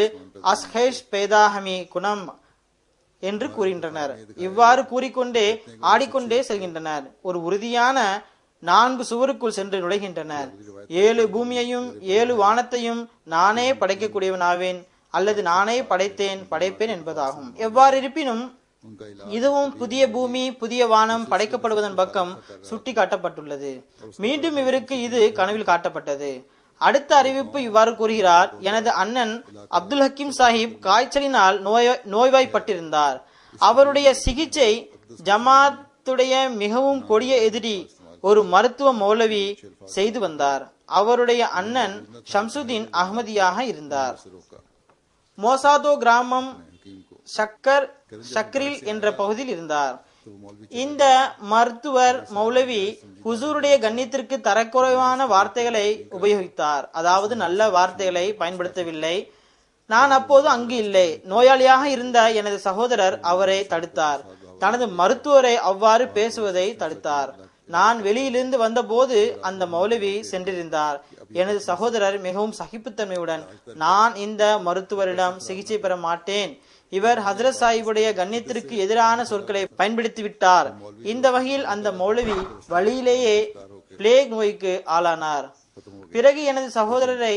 அஸ்ஹேஷ் பேதாஹமி குணம் என்று கூறுகின்றனர். இவ்வாறு கூறிக்கொண்டே ஆடிக்கொண்டே செல்கின்றனர். ஒரு உறுதியான 4 சுவருக்குள் சென்று நுழைகின்றனர். 7 பூமியையும் 7 வானத்தையும் நானே படைக்கக்கூடியவனாவேன், அல்லது நானே படைப்பேன் என்பதாகும். எவ்வாறு இருப்பினும் இதுவும் புதிய பூமி புதிய வானம் படைக்கப்படுவதன் பக்கம் சுட்டி காட்டப்பட்டுள்ளது. மீண்டும் இவருக்கு இது கனவில் காட்டப்பட்டது. அடுத்த அறிவிப்பு இவ்வாறு கூறுகிறார், எனது அண்ணன் அப்துல் ஹக்கீம் சாஹிப் காய்ச்சலினால் நோய்வாய்ப்பட்டிருந்தார். அவருடைய சிகிச்சை ஜமாத்துடைய மிகவும் கொடிய எதிரி ஒரு மருத்துவ மௌலவி செய்து வந்தார். அவருடைய அண்ணன் ஷம்சுதீன் அஹ்மதியாக இருந்தார். மோசாதோ கிராமம் ஷக்ரில் என்ற பகுதியில் இருந்தார். இந்த மருத்துவர் மௌலவி ஹுசூருடைய கண்ணியத்திற்கு தரக்குறைவான வார்த்தைகளை உபயோகித்தார். அதாவது நல்ல வார்த்தைகளை பயன்படுத்தவில்லை. நான் அப்போது அங்கு இல்லை. நோயாளியாக இருந்த எனது சகோதரர் அவரை தடுத்தார். தனது மருத்துவரை அவ்வாறு பேசுவதை தடுத்தார். நான் வெளியிலிருந்து வந்த போது அந்த மௌலவி சென்றிருந்தார். எனது சகோதரர் மிகவும் சகிப்புத்தன்மையுடன், நான் இந்த மருத்துவரிடம் சிகிச்சை பெற மாட்டேன், இவர் ஹஜ்ரத் சாஹிபுடைய கண்ணியத்திற்கு எதிரான சொற்களை பயன்படுத்தி விட்டார். இந்த வகையில் அந்த மௌலவி வழியிலேயே பிளேக் நோய்க்கு ஆளானார். பிறகு எனது சகோதரரை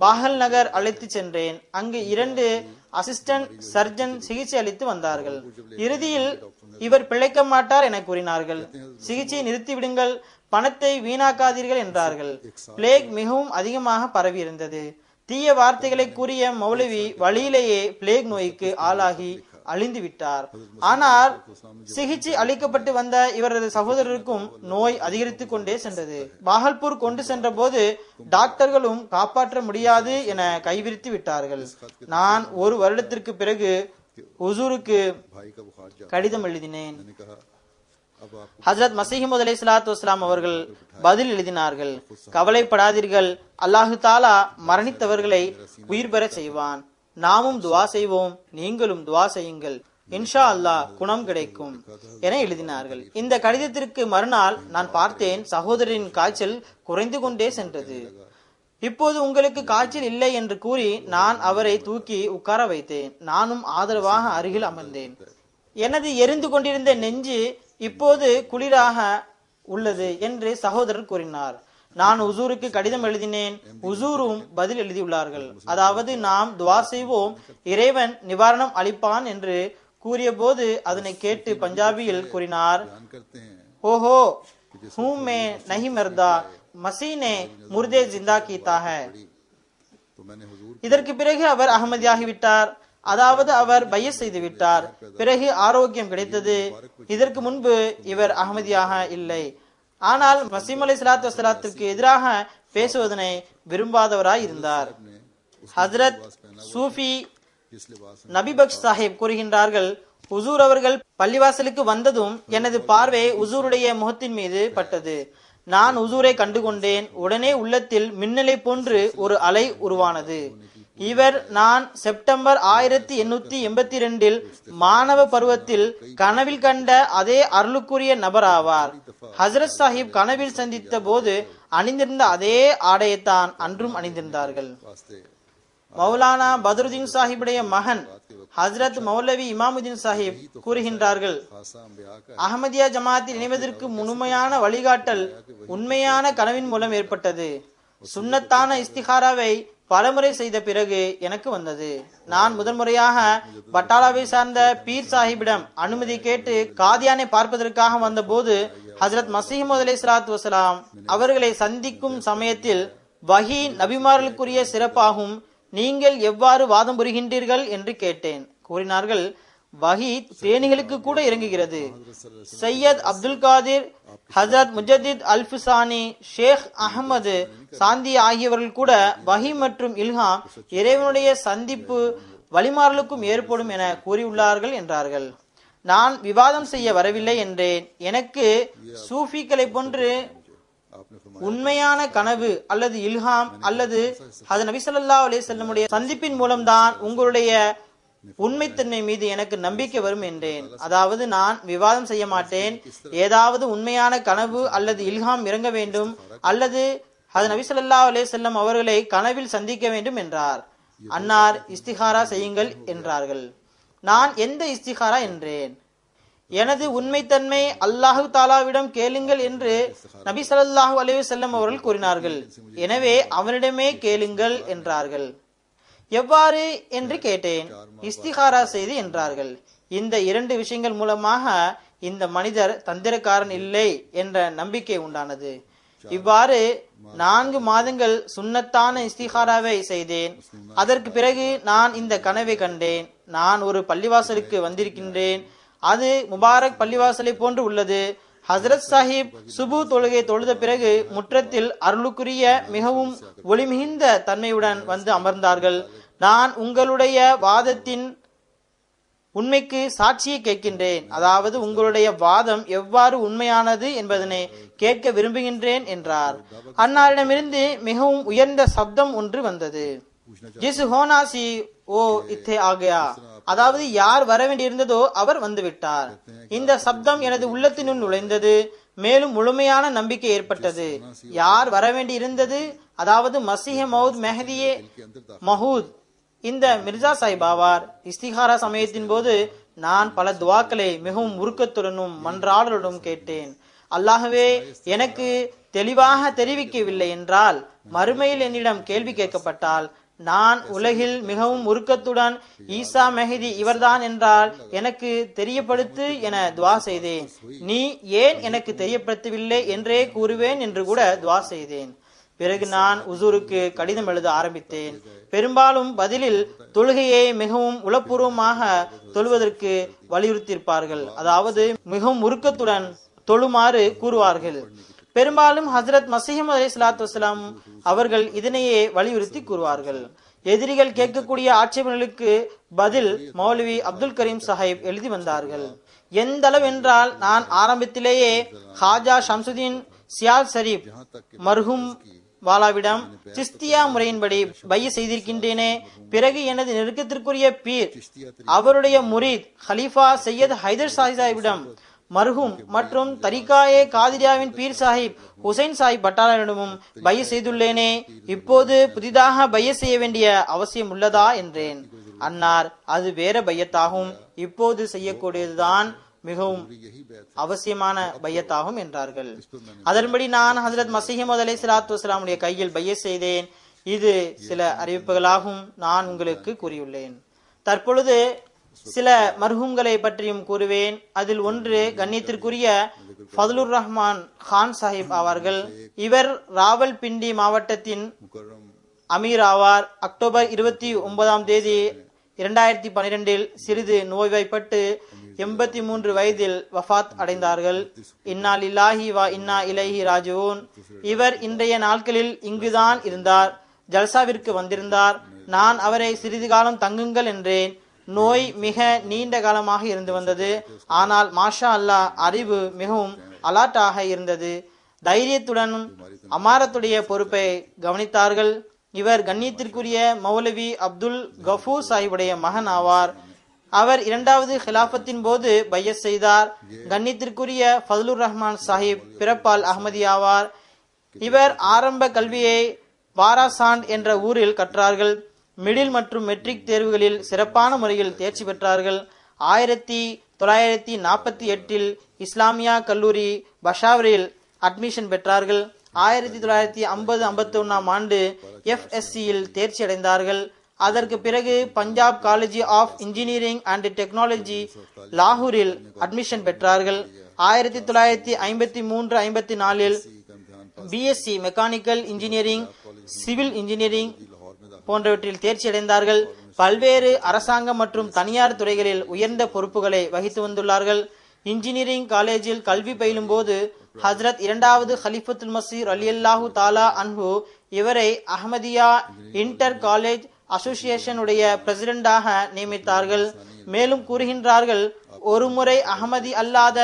பாகல் நகர் அழைத்து சென்றேன். அங்கு 2 அசிஸ்டன்ட் சர்ஜன் சிகிச்சை அளித்து வந்தார்கள். இறுதியில் இவர் பிழைக்க மாட்டார் என கூறினார்கள். சிகிச்சையை நிறுத்திவிடுங்கள், பணத்தை வீணாக்காதீர்கள் என்றார்கள். பிளேக் மிகவும் அதிகமாக பரவி இருந்தது. தீய வார்த்தைகளை கூறிய மௌலவி வழியிலேயே பிளேக் நோய்க்கு ஆளாகி அழிந்து விட்டார். ஆனால் சிகிச்சை அளிக்கப்பட்டு வந்த இவரது சகோதரருக்கும் நோய் அதிகரித்து கொண்டே சென்றது. பாகல்பூர் கொண்டு சென்ற போது டாக்டர்களும் காப்பாற்ற முடியாது என கைவிரித்து விட்டார்கள். நான் 1 வருடத்திற்கு பிறகு ஹுசூருக்கு கடிதம் எழுதினேன். ஹஜ்ரத் மசீஹ் மவ்ஊத் அலைஹிஸ்ஸலாத்து வஸ்ஸலாம் அவர்கள் பதில் எழுதினார்கள், கவலைப்படாதீர்கள், அல்லாஹு தாலா மரணித்தவர்களை உயிர் பெற செய்வான். நாமும் துவா செய்வோம், நீங்களும் துவா செய்யுங்கள், இன்ஷா அல்லாஹ் குணம் கிடைக்கும் என எழுதினார்கள். இந்த கடிதத்திற்கு மறுநாள் நான் பார்த்தேன், சகோதரின் காய்ச்சல் குறைந்து கொண்டே சென்றது. இப்போது உங்களுக்கு காய்ச்சல் இல்லை என்று கூறி நான் அவரை தூக்கி உட்கார வைத்தேன். நானும் ஆதரவாக அருகில் அமர்ந்தேன். எனது எரிந்து கொண்டிருந்த நெஞ்சு இப்போது குளிராக உள்ளது என்று சகோதரர் கூறினார். நான் ஹுசூருக்கு கடிதம் எழுதினேன். ஹுசூரும் பதில் எழுதியுள்ளார்கள். அதாவது நாம் துவா செய்வோம், இறைவன் நிவாரணம் அளிப்பான் என்று கூறிய போது அதனை கேட்டு பஞ்சாபியில் கூறினார், ஓஹோ ஹூம் மே நஹி மர்தா மசீனே முர்தே ஜிந்தா கீதா ஹை. இதற்கு பிறகு அவர் அகமதியாகிவிட்டார். அதாவது அவர் பையத் செய்து விட்டார். பிறகு ஆரோக்கியம் கிடைத்தது. இதற்கு முன்பு இவர் அகமதியாக இல்லை. ஆனால் மசீம் அலைஹிஸ்ஸலாத்து வஸ்ஸலாத்திற்கு எதிராக பேசுவதனை விரும்பாதவராய் இருந்தார். ஹஜ்ரத் சூஃபி किस लिबास में நபிபக்ஷ் சாஹிப் கூறுகின்றார்கள், உசூர் அவர்கள் பள்ளிவாசலுக்கு வந்ததும் எனது பார்வை உசூருடைய முகத்தின் மீது பட்டது. நான் உசூரை கண்டுகொண்டேன். உடனே உள்ளத்தில் மின்னலை போன்று ஒரு அலை உருவானது. இவர் நான் செப்டம்பர் 1882 மாணவ பருவத்தில் கனவில் கண்ட அதே அருளுக்குரிய நபர் ஆவார். ஹசரத் சாஹிப் கனவில் சந்தித்த போது அணிந்திருந்த அதே ஆடையைத்தான் அன்றும் அணிந்திருந்தார்கள். वास्ते மௌலானா பத்ருதீன் சாஹிபுடைய மகன் ஹசரத் மௌலவி இமாமுதீன் சாஹிப் கூறுகின்றார்கள், खासा अंबिया का அஹமதியா ஜமாத்தில் இணைவதற்கு முழுமையான வழிகாட்டல் உண்மையான கனவின் மூலம் ஏற்பட்டது. சுன்னத்தான இஸ்திகாராவை பலமுறை செய்த பிறகு எனக்கு வந்தது. நான் முதன்முறையாக பட்டாலாவை சார்ந்த பீர் சாஹிபிடம் அனுமதி கேட்டு காதியானை பார்ப்பதற்காக வந்த போது ஹசரத் மசீஹ் மவ்ஊத் அலைஹிஸ்ஸலாத்து வஸலாம் அவர்களை சந்திக்கும் சமயத்தில் வஹி நபிமார்களுக்குரிய சிறப்பாகும், நீங்கள் எவ்வாறு வாதம் புரிகின்றீர்கள் என்று கேட்டேன். கூறினார்கள், வஹி தேனிகளுக்கு கூட இறங்குகிறது. சையத் அப்துல் காதிர், ஹசரத் முஜத்தித் அல்ஃபுசானி, ஷேக் அஹமது சாந்தி ஆகியவர்கள் கூட வஹி மற்றும் இல்ஹாம் இறைவனுடைய சந்திப்பு வழிமாறலுக்கும் ஏற்படும் என கூறியுள்ளார்கள் என்றார்கள். நான் விவாதம் செய்ய வரவில்லை என்றேன். எனக்கு சூஃபிகளை போன்று आपने உண்மையான கனவு அல்லது இல்ஹாம் அல்லது ஹஜ்ரத் நபி ஸல்லல்லாஹு அலைஹி வஸல்லமுடைய சந்திப்பின் மூலம்தான் உங்களுடைய உண்மைத்தன்மை மீது எனக்கு நம்பிக்கை வரும் என்றேன். அதாவது நான் விவாதம் செய்ய மாட்டேன். ஏதாவது உண்மையான கனவு அல்லது இல்ஹாம் இறங்க வேண்டும் அல்லது ஹஜ்ரத் நபி ஸல்லல்லாஹு அலைஹி வஸல்லம் அவர்களை கனவில் சந்திக்க வேண்டும் என்றார். அன்னார் இஸ்திகாரா செய்யுங்கள் என்றார்கள். நான் எந்த இஸ்திகாரா என்றேன். எனது உண்மைத்தன்மை அல்லாஹு தாலாவிடம் கேளுங்கள் என்று நபி ஸல்லல்லாஹு அலைஹி வஸல்லம் அவர்கள் கூறினார்கள். எனவே அவனிடமே கேளுங்கள் என்றார்கள். எவ்வாறு என்று கேட்டேன். இஸ்திகாரா செய்து என்றார்கள். இந்த இரண்டு விஷயங்கள் மூலமாக இந்த மனிதர் தந்திரக்காரன் இல்லை என்ற நம்பிக்கை உண்டானது. இவ்வாறு 4 மாதங்கள் சுன்னத்தான இஸ்திகாராவை செய்தேன். அதற்கு பிறகு நான் இந்த கனவை கண்டேன். நான் ஒரு பள்ளிவாசலுக்கு வந்திருக்கின்றேன். அது முபாரக் பள்ளிவாசலை போன்று உள்ளது. ஹசரத் சாஹிப் சுபு தொழுகை தொழுத பிறகு முற்றத்தில் அருளுக்குரிய மிகவும் ஒளிமிகுந்த தன்மையுடன் வந்து அமர்ந்தார்கள். நான் உங்களுடைய வாதத்தின் உண்மைக்கு சாட்சியை கேட்கின்றேன், அதாவது உங்களுடைய வாதம் எவ்வாறு உண்மையானது என்பதனை கேட்க விரும்புகின்றேன் என்றார். அன்னாரிடமிருந்து மிகவும் உயர்ந்த சப்தம் ஒன்று வந்தது. ஜிஸ் ஹோனாசி ஓ இத்தே ஆகயா, அதாவது யார் வர வேண்டியிருந்ததோ அவர் வந்துவிட்டார். இந்த சப்தம் எனது உள்ளத்தினுள் நுழைந்தது. மேலும் முழுமையான நம்பிக்கை ஏற்பட்டது. யார் வர வேண்டி இருந்தது, அதாவது மசீஹ் மௌத் மெஹதியே மஹூத் இந்த மிர்சா சாஹிப் ஆவார். இஸ்திகாரா சமயத்தின் போது நான் பல துவாக்களை மிகவும் உருக்கத்துடனும் மன்றாடலுடன் கேட்டேன். அல்லாஹ்வே, எனக்கு தெளிவாக தெரிவிக்கவில்லை என்றால் மறுமையில் என்னிடம் கேள்வி கேட்கப்பட்டால் நான் உலகில் மிகவும் உருக்கத்துடன் ஈசா மெஹதி இவர்தான் என்றால் எனக்கு தெரியப்படுத்து என துவா செய்தேன். நீ ஏன் எனக்கு தெரியப்படுத்தவில்லை என்றே கூறுவேன் என்று கூட துவா செய்தேன். பிறகு நான் உசூருக்கு கடிதம் எழுத ஆரம்பித்தேன். பெரும்பாலும் பதிலில் தொழுகையை மிகவும் உளப்பூர்வமாக தொழுவதற்கு வலியுறுத்தியிருப்பார்கள், அதாவது மிகவும் உருக்கத்துடன் தொழுமாறு கூறுவார்கள். பெரும்பாலும் ஹசரத் மசீஹ் மவ்ஊத் அலைஹிஸ்ஸலாத்து வஸலாம் அவர்கள் இதனையே வலியுறுத்தி கூறுவார்கள். எதிரிகள் கேட்கக்கூடிய ஆட்சேபனைகளுக்கு பதில் மௌலவி அப்துல் கரீம் சாஹிப் எழுதி வந்தார்கள். எந்த அளவு என்றால் நான் ஆரம்பத்திலேயே ஹாஜா ஷம்சுதீன் சியால் ஷரீப் மர்ஹூம் வாலாவிடம் சிஸ்தியா முறையின்படி பைய செய்திருக்கின்றேனே. பிறகு எனது நெருக்கத்திற்குரிய பீர் அவருடைய முரீத் ஹலீஃபா சையத் ஹைதர் சாஹிபிடம் மர்ஹூம் மற்றும் தரிகாயே காதிரியாவின் பீர் சாஹிப் ஹுசைன் சாஹிப் பட்டாளரிடமும் பைய செய்துள்ளேனே. இப்போது புதிதாக பைய செய்ய வேண்டிய அவசியம் உள்ளதா என்றேன். அன்னார், அது வேற பையத்தாகும், இப்போது செய்யக்கூடியதுதான் மிகவும் அவசியமான பையத்தாகும் என்றார்கள். அதன்படி நான் ஹசரத் மசீஹ் மவ்ஊத் அலைஹிஸ்ஸலாத்து வஸலாமுடைய கையில் பைய செய்தேன். இது சில அறிவிப்புகளாகும், நான் உங்களுக்கு கூறியுள்ளேன். தற்பொழுது சில மர்ஹூம்களை பற்றியும் கூறுவேன். அதில் ஒன்று கண்ணியத்திற்குரிய ஃபதுலுர் ரஹ்மான் கான் சாஹிப் ஆவார்கள். இவர் ராவல்பிண்டி மாவட்டத்தின் அமீர் ஆவார். அக்டோபர் 29ஆம் தேதி 2012 சிறிது நோய்வாய்ப்பட்டு 83 வயதில் வஃபாத் அடைந்தார்கள். இன்னா லில்லாஹி வ இன்னா இலைஹி ராஜிஊன். இவர் இன்றைய நாட்களில் இங்குதான் இருந்தார். ஜல்சாவிற்கு வந்திருந்தார். நான் அவரை சிறிது காலம் தங்குங்கள் என்றேன். நோய் மிக நீண்ட காலமாக இருந்து வந்தது. ஆனால் மாஷா அல்லாஹ் அறிவு மிகவும் அலாட்டாக இருந்தது. தைரியத்துடன் அமாரத்துடைய பொறுப்பை கவனித்தார்கள். இவர் கண்ணியத்திற்குரிய மௌலவி அப்துல் கஃபூர் சாஹிபுடைய மகன் ஆவார். அவர் இரண்டாவது ஹிலாபத்தின் போது பையத் செய்தார். கண்ணியத்திற்குரிய ஃபதுலுர் ரஹ்மான் சாஹிப் பிறப்பால் அஹ்மதி ஆவார். இவர் ஆரம்ப கல்வியை பாராசாண்ட் என்ற ஊரில் கற்றார்கள். மிடில் மற்றும் மெட்ரிக் தேர்வுகளில் சிறப்பான முறையில் தேர்ச்சி பெற்றார்கள். 1948 இஸ்லாமியா கல்லூரி பஷாவரில் அட்மிஷன் பெற்றார்கள். 1950-51 ஆண்டு FSCயில் தேர்ச்சி அடைந்தார்கள். அதற்கு பிறகு Punjab college of engineering and technology லாகூரில் அட்மிஷன் பெற்றார்கள். 1953-54 BSc mechanical engineering, civil engineering போன்றவற்றில் தேர்ச்சி அடைந்தார்கள். பல்வேறு அரசாங்க மற்றும் தனியார் துறைகளில் உயர்ந்த பொறுப்புகளை வகித்து வந்துள்ளார்கள். இன்ஜினியரிங் காலேஜில் கல்வி பயிலும் போது ஹஜ்ரத் இரண்டாவது ஹலிஃபத்துல் மசீஹ் ரலியல்லாஹு தாலா அன்ஹு இவரை அஹ்மதியா இன்டர் காலேஜ் அசோசியேஷன் உடைய பிரசிடென்டாக நியமித்தார்கள். மேலும் கூறுகின்றார்கள், ஒருமுறை அஹ்மதி அல்லாத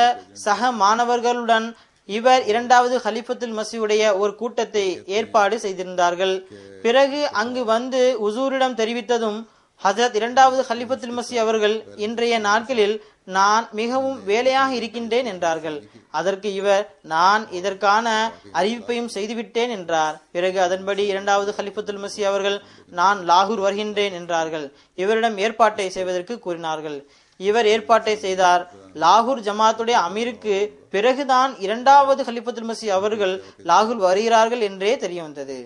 சக மாணவர்களுடன் இவர் இரண்டாவது ஹலிஃபத்துல் மசீஹுடைய ஒரு கூட்டத்தை ஏற்பாடு செய்திருந்தார்கள். பிறகு அங்கு வந்து உசூரிடம் தெரிவித்ததும் ஹஜரத் இரண்டாவது ஹலிஃபத்துல் மசீஹ் அவர்கள், இன்றைய நாட்களில் நான் மிகவும் வேலையாக இருக்கின்றேன் என்றார்கள். அதற்கு இவர், நான் இதற்கான அறிவிப்பையும் செய்துவிட்டேன் என்றார். பிறகு அதன்படி இரண்டாவது ஹலிஃபத்துல் மசீஹ் அவர்கள், நான் லாகூர் வருகின்றேன் என்றார்கள். இவரிடம் ஏற்பாட்டை செய்வதற்கு கூறினார்கள். இவர் ஏற்பாட்டை செய்தார். லாகூர் ஜமாத்துடைய அமீருக்கு பிறகுதான் இரண்டாவது ஹலிஃபத்துல் மசீஹ் அவர்கள் லாகூர் வருகிறார்கள் என்றே தெரிய வந்தது.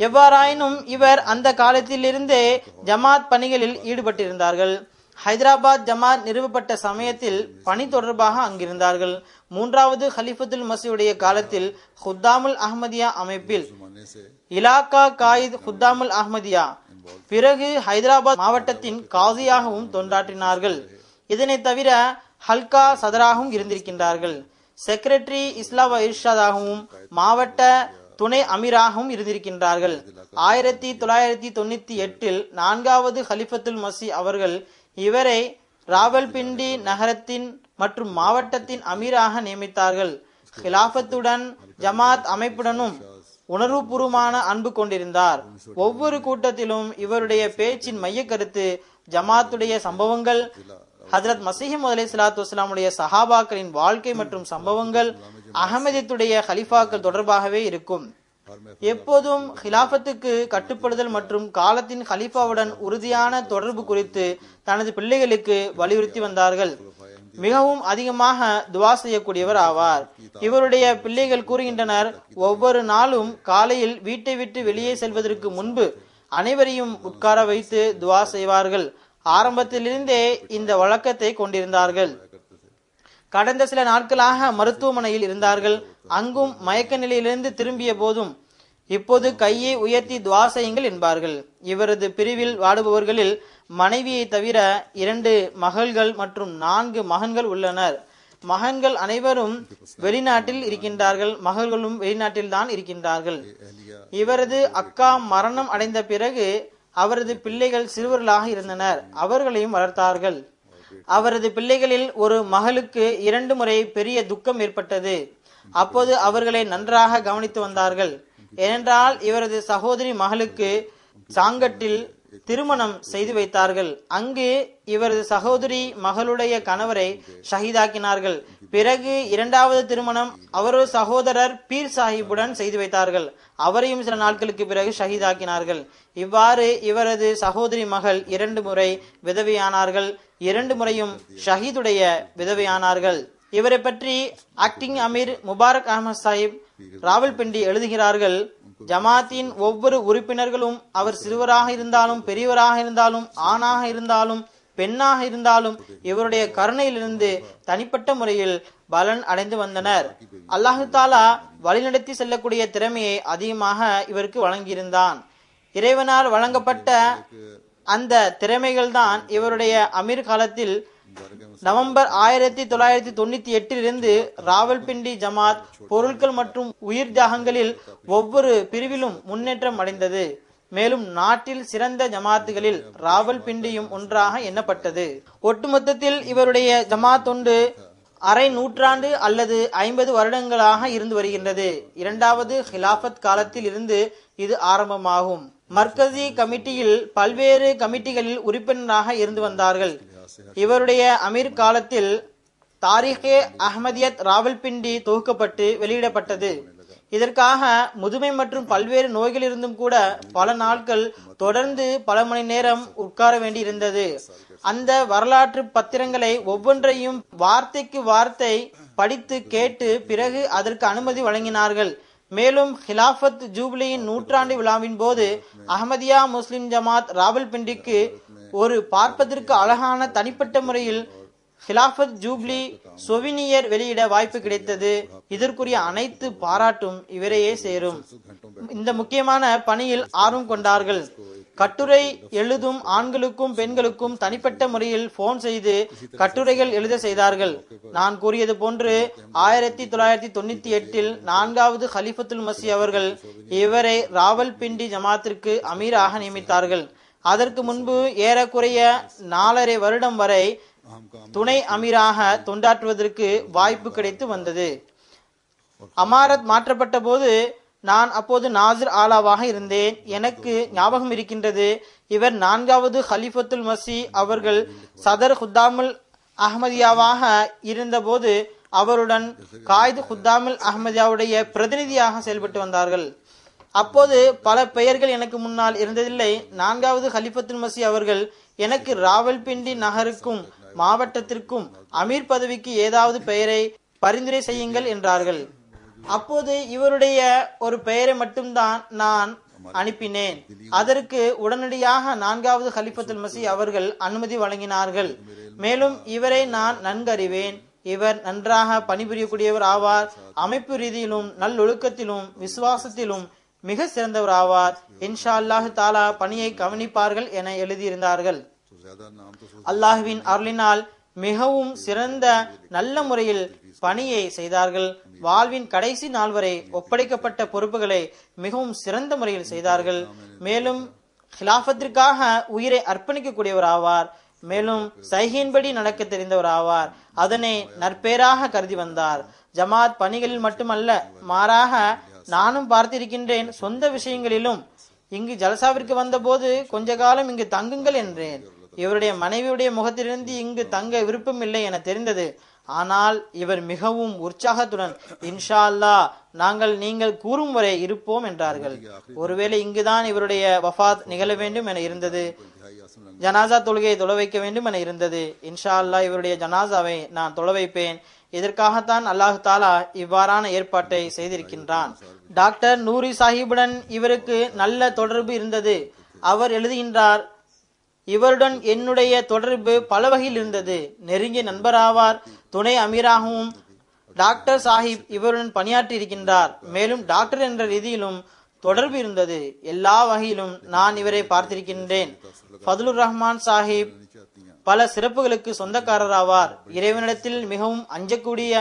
எவ்வாறாயினும் இவர் அந்த காலத்திலிருந்தே ஜமாத் பணிகளில் ஈடுபட்டிருந்தார்கள். ஹைதராபாத் ஜமாத் நிறுவப்பட்ட சமயத்தில் பணி தொடர்பாக அங்கிருந்தார்கள். மூன்றாவது ஹலிஃபத்துல் மசீஹுடைய காலத்தில் ஹுத்தாமுல் அஹ்மதியா அமைப்பில் இலாக்கா காயித் ஹுத்தாமுல் அஹ்மதியா, பிறகு ஹைதராபாத் மாவட்டத்தின் காசியாகவும் தொண்டாற்றினார்கள். இதனை தவிர ஹல்கா சதராகவும் இருந்திருக்கின்றார்கள். செக்ரட்டரி இஸ்லாம் இர்ஷாதாகவும் மாவட்ட துணை அமீராகவும் இருந்திருக்கின்றார்கள். 1998 நான்காவது ஹலிஃபத்துல் மசீஹ் அவர்கள் இவரை ராவல்பிண்டி நகரத்தின் மற்றும் மாவட்டத்தின் அமீராக நியமித்தார்கள். ஹிலாஃபத்துடன் ஜமாத் அமைப்புடனும் உணர்வுபூர்வமான அன்பு கொண்டிருந்தார். ஒவ்வொரு கூட்டத்திலும் இவருடைய பேச்சின் மைய கருத்து ஜமாத்துடைய சம்பவங்கள், ஹஜ்ரத் மசீஹ் மவ்ஊத் அலைஹிஸ்ஸலாத்து வஸ்ஸலாமுடைய சஹாபாக்களின் வாழ்க்கை மற்றும் சம்பவங்கள், அஹ்மதியத்துடைய ஹலிஃபாக்கள் தொடர்பாகவே இருக்கும். எப்போதும் ஹிலாஃபத்துக்கு கட்டுப்படுதல் மற்றும் காலத்தின் ஹலிஃபாவுடன் உறுதியான தொடர்பு குறித்து தனது பிள்ளைகளுக்கு வலியுறுத்தி வந்தார்கள். மிகவும் அதிகமாக துவா செய்யக்கூடியவர் ஆவார். இவருடைய பிள்ளைகள் கூறுகின்றனர், ஒவ்வொரு நாளும் காலையில் வீட்டை விட்டு வெளியே செல்வதற்கு முன்பு அனைவரையும் உட்கார வைத்து துவா செய்வார்கள். ஆரம்பத்திலிருந்தே இந்த வழக்கத்தை கொண்டிருந்தார்கள். கடந்த சில நாட்களாக மருத்துவமனையில் இருந்தார்கள். அங்கும் மயக்க நிலையிலிருந்து திரும்பிய போதும் இப்போது கையை உயர்த்தி துவா செய்யுங்கள் என்பார்கள். இவரது பிரிவில் வாடுபவர்களில் மனைவியை தவிர 2 மகள்கள் மற்றும் 4 மகன்கள் உள்ளனர். மகன்கள் அனைவரும் வெளிநாட்டில் இருக்கின்றார்கள். மகள்களும் வெளிநாட்டில் தான் இருக்கின்றார்கள். இவரது அக்கா மரணம் அடைந்த பிறகு அவரது பிள்ளைகள் சிறுவர்களாக இருந்தனர். அவர்களையும் வளர்த்தார்கள். அவரது பிள்ளைகளில் ஒரு மகளுக்கு 2 முறை பெரிய துக்கம் ஏற்பட்டது. அப்போது அவர்களை நன்றாக கவனித்து வந்தார்கள். ஏனென்றால் இவரது சகோதரி மகளுக்கு சாங்கட்டில் திருமணம் செய்து வைத்தார்கள். அங்கு இவரது சகோதரி மகளுடைய கணவரை ஷஹீதாக்கினார்கள். பிறகு 2வது திருமணம் அவரது சகோதரர் பீர் சாஹிபுடன் செய்து வைத்தார்கள். அவரையும் சில நாட்களுக்கு பிறகு ஷஹீதாக்கினார்கள். இவ்வாறு இவரது சகோதரி மகள் 2 முறை விதவையானார்கள். 2 முறையும் ஷஹீதுடைய விதவையானார்கள். இவரை பற்றி ஆக்டிங் அமீர் முபாரக் அஹமத் சாஹிப் ராவல்பிண்டி எழுதுகிறார்கள், ஜமாத்தின் ஒவ்வொரு உறுப்பினர்களும் அவர் சிறுவராக இருந்தாலும் பெரியவராக இருந்தாலும் ஆணாக இருந்தாலும் பெண்ணாக இருந்தாலும் இவருடைய கருணையிலிருந்து தனிப்பட்ட முறையில் பலன் அடைந்து வந்தனர். அல்லாஹு தாலா வழிநடத்தி செல்லக்கூடிய திறமையை அதிகமாக இவருக்கு வழங்கியிருந்தான். இறைவனால் வழங்கப்பட்ட அந்த திறமைகள் தான் இவருடைய அமீர் காலத்தில் நவம்பர் 1998 ராவல்பிண்டி ஜமாத் பொருட்கள் மற்றும் உயிர் தியாகங்களில் ஒவ்வொரு பிரிவிலும் முன்னேற்றம் அடைந்தது. மேலும் நாட்டில் சிறந்த ஜமாத்துகளில் ராவல்பிண்டியும் ஒன்றாக எண்ணப்பட்டது. ஒட்டுமொத்தத்தில் இவருடைய ஜமாத் தொண்டு அரை நூற்றாண்டு அல்லது 50 வருடங்களாக இருந்து வருகின்றது. இரண்டாவது ஹிலாஃபத் காலத்தில் இருந்து இது ஆரம்பமாகும். மர்கசி கமிட்டியில் பல்வேறு கமிட்டிகளில் உறுப்பினராக இருந்து வந்தார்கள். இவருடைய அமீர் காலத்தில் தாரிகே அஹ்மதியத் ராவல்பிண்டி தொகுக்கப்பட்டு வெளியிடப்பட்டது. இதற்காக முதுமை மற்றும் பல்வேறு நோய்கள் இருந்தும் கூட பல நாட்கள் தொடர்ந்து பல மணி நேரம் உட்கார வேண்டி இருந்தது. அந்த வரலாற்று பத்திரங்களை ஒவ்வொன்றையும் வார்த்தைக்கு வார்த்தை படித்து கேட்டு பிறகு அதற்கு அனுமதி வழங்கினார்கள். மேலும் ஹிலாஃபத் ஜூப்லியின் நூற்றாண்டு விழாவின் போது அஹ்மதியா முஸ்லிம் ஜமாத் ராவல்பிண்டிக்கு ஒரு பார்ப்பதற்கு அழகான தனிப்பட்ட முறையில் ஹிலாஃபத் ஜூப்லி சொவினியர் வெளியிட வாய்ப்பு கிடைத்தது. இதற்குரிய அனைத்து பாராட்டும் இவரையே சேரும். இந்த முக்கியமான பணியில் ஆர்வம் கொண்டார்கள். கட்டுரை எழுதும் ஆண்களுக்கும் பெண்களுக்கும் தனிப்பட்ட முறையில் போன் செய்து கட்டுரைகள் எழுத செய்தார்கள். நான் கூறியது போன்று 1998 4வது ஹலிஃபத்துல் மசி அவர்கள் இவரை ராவல்பிண்டி ஜமாத்திற்கு அமீராக நியமித்தார்கள். அதற்கு முன்பு ஏறக்குறைய 4.5 வருடம் வரை துணை அமீராக தொண்டாற்றுவதற்கு வாய்ப்பு கிடைத்து வந்தது. அமாரத் மாற்றப்பட்ட போது நான் அப்போது நாசிர் ஆலாவாக இருந்தேன். எனக்கு ஞாபகம் இருக்கின்றது, இவர் 4வது ஹலிஃபத்துல் மசி அவர்கள் சதர் குத்தாமுல் அஹ்மதியாவாக இருந்தபோது அவருடன் காயிது குத்தாமுல் அஹ்மதியாவுடைய பிரதிநிதியாக செயல்பட்டு வந்தார்கள். அப்போது பல பெயர்கள் எனக்கு முன்னால் இருந்ததில்லை. 4வது ஹலிஃபத்துல் மசி அவர்கள் எனக்கு ராவல்பிண்டி நகருக்கும் மாவட்டத்திற்கும் அமீர் பதவிக்கு ஏதாவது பெயரை பரிந்துரை செய்யுங்கள் என்றார்கள். அப்போது இவருடைய ஒரு பெயரை மட்டும்தான் நான் அனுப்பினேன். அதற்கு உடனடியாக 4வது ஹலிஃபத்துல் மசி அவர்கள் அனுமதி வழங்கினார்கள். மேலும் இவரை நான் நன்கு அறிவேன். இவர் நன்றாக பணிபுரியக்கூடியவர் ஆவார். அமைப்பு ரீதியிலும் நல்லொழுக்கத்திலும் விசுவாசத்திலும் மிக சிறந்தவர் ஆவார். இன்ஷா அல்லாஹு தாலா பணியை கவனிப்பார்கள் என எழுதியிருந்தார்கள். அல்லாஹுவின் அருளினால் மிகவும் சிறந்த நல்ல முறையில் பணியை செய்தார்கள். வாழ்வின் கடைசி நாள் வரை ஒப்படைக்கப்பட்ட பொறுப்புகளை மிகவும் சிறந்த முறையில் செய்தார்கள். மேலும் ஹிலாஃபத்திற்காக உயிரை அர்ப்பணிக்கக்கூடியவர் ஆவார். மேலும் சைகின்படி நடக்க தெரிந்தவர் ஆவார். அதனை நற்பேராக கருதி வந்தார். ஜமாத் பணிகளில் மட்டுமல்ல, மாறாக நானும் பார்த்திருக்கின்றேன். சொந்த விஷயங்களிலும் இங்கு ஜலசாவிற்கு வந்த போது கொஞ்ச காலம் இங்கு தங்குங்கள் என்றேன். இவருடைய மனைவியுடைய முகத்திலிருந்து இங்கு தங்க விருப்பம் இல்லை என தெரிந்தது. ஆனால் இவர் மிகவும் உற்சாகத்துடன் இன்ஷா அல்லாஹ் நாங்கள் நீங்கள் கூறும் வரை இருப்போம் என்றார்கள். ஒருவேளை இங்குதான் இவருடைய வஃபாத் நிகழ வேண்டும் என இருந்தது. ஜனாசா தொழுகையை தொழ வைக்க வேண்டும் என இருந்தது. இன்ஷா அல்லாஹ் இவருடைய ஜனாசாவை நான் தொழ வைப்பேன். இதற்காகத்தான் அல்லாஹு தாலா இவ்வாறான ஏற்பாட்டை செய்திருக்கின்றான். டாக்டர் நூரி சாஹிபுடன் இவருக்கு நல்ல தொடர்பு இருந்தது. அவர் எழுதுகின்றார், இவருடன் என்னுடைய தொடர்பு பல வகையில் இருந்தது. நெருங்கிய நண்பராவார். துணை அமீராகவும் டாக்டர் சாஹிப் இவருடன் பணியாற்றி இருக்கின்றார். மேலும் டாக்டர் என்ற ரீதியிலும் தொடர்பு இருந்தது. எல்லா வகையிலும் நான் இவரை பார்த்திருக்கின்றேன். ஃபதுலுர் ரஹ்மான் சாஹிப் பல சிறப்புகளுக்கு சொந்தக்காரராவார். இறைவனிடத்தில் மிகவும் அஞ்சக்கூடிய,